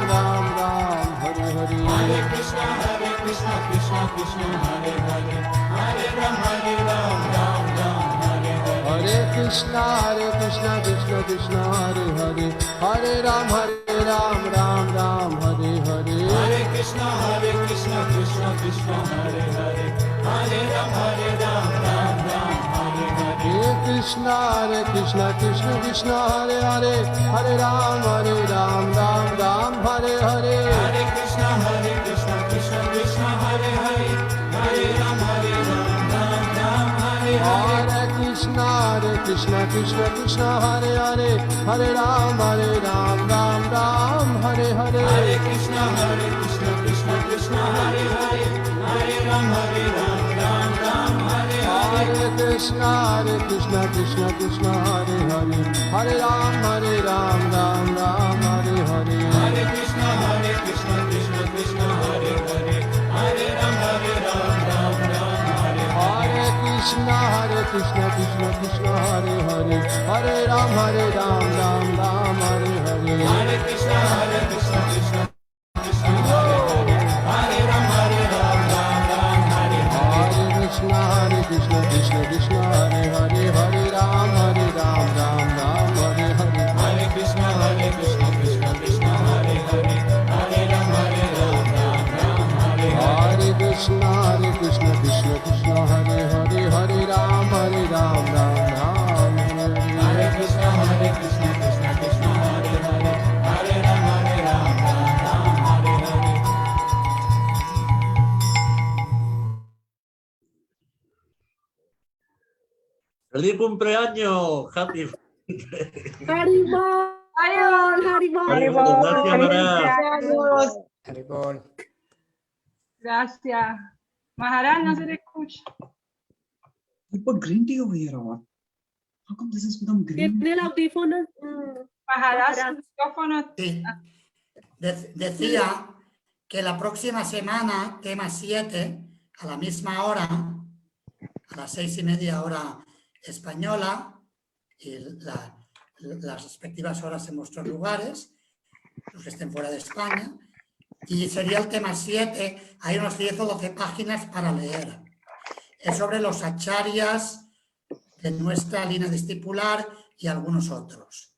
Ram Ram, Hare Hare, Hare Krishna, Krishna Krishna, Hare Hare, Hare Ram, Ram Ram, Hare Hare, Hare Krishna, Krishna Krishna, Hare Hare, Hare Ram, Ram Ram, Hare Hare, Hare Krishna, Krishna Krishna, Hare Hare, Hare Ram, Ram Ram, Hare Hare, Krishna Krishna Krishna Hare Hare, Hare Ram Ram Ram Hare Hare. Hare Krishna Krishna Krishna Hare Hare, Hare Ram Ram Hare Hare. Hare Krishna Krishna Krishna Hare Hare, Hare Ram Ram Hare Hare. Hare Krishna Krishna Krishna Hare Hare, Hare Ram Ram Hare Hare. Hare Krishna Krishna Krishna Hare Hare, Hare Ram Ram Hare Hare. Hare Krishna Krishna Krishna Hare Hare, Hare Ram Ram Hare Hare. Hare Krishna Krishna Krishna Hare Hare, Hare Ram Ram Hare Hare. Hare Krishna Krishna Krishna Hare Hare, Hare Ram Ram Hare Hare. Hare Krishna Krishna Krishna Hare Hare, Hare Ram Ram Hare Hare. Hare Krishna Krishna Krishna Hare Hare, Hare Ram Ram Hare Hare. Hare Krishna Krishna Krishna Hare Hare, Hare Ram Ram Hare Hare. Hare Krishna Krishna Krishna Hare Hare, Hare Ram Hare Hare. ¡Feliz cumpleaños, Happy! Haribol, Haribol. Gracias, Maharaj. Haribol. Gracias. Maharaj, no se le escucha. You put green tea over here or what? How come this has become green? Tiene el audífono. Maharaj, su micrófono. Sí. Decía que la próxima semana, tema 7, a la misma hora, a las 6:30 hora española, y las respectivas horas en vuestros lugares, los que estén fuera de España, y sería el tema 7, hay unos 10 o 12 páginas para leer. Es sobre los acharyas de nuestra línea discipular y algunos otros.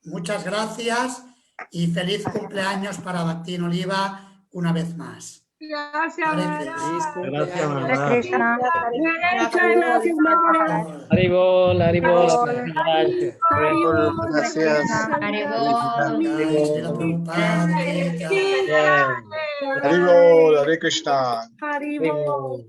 Muchas gracias y feliz cumpleaños para Bhakti Oliva una vez más. Gracias, Gracias, Haribol, Haribol. Gracias. Haribol, Hare Krishna. Haribol.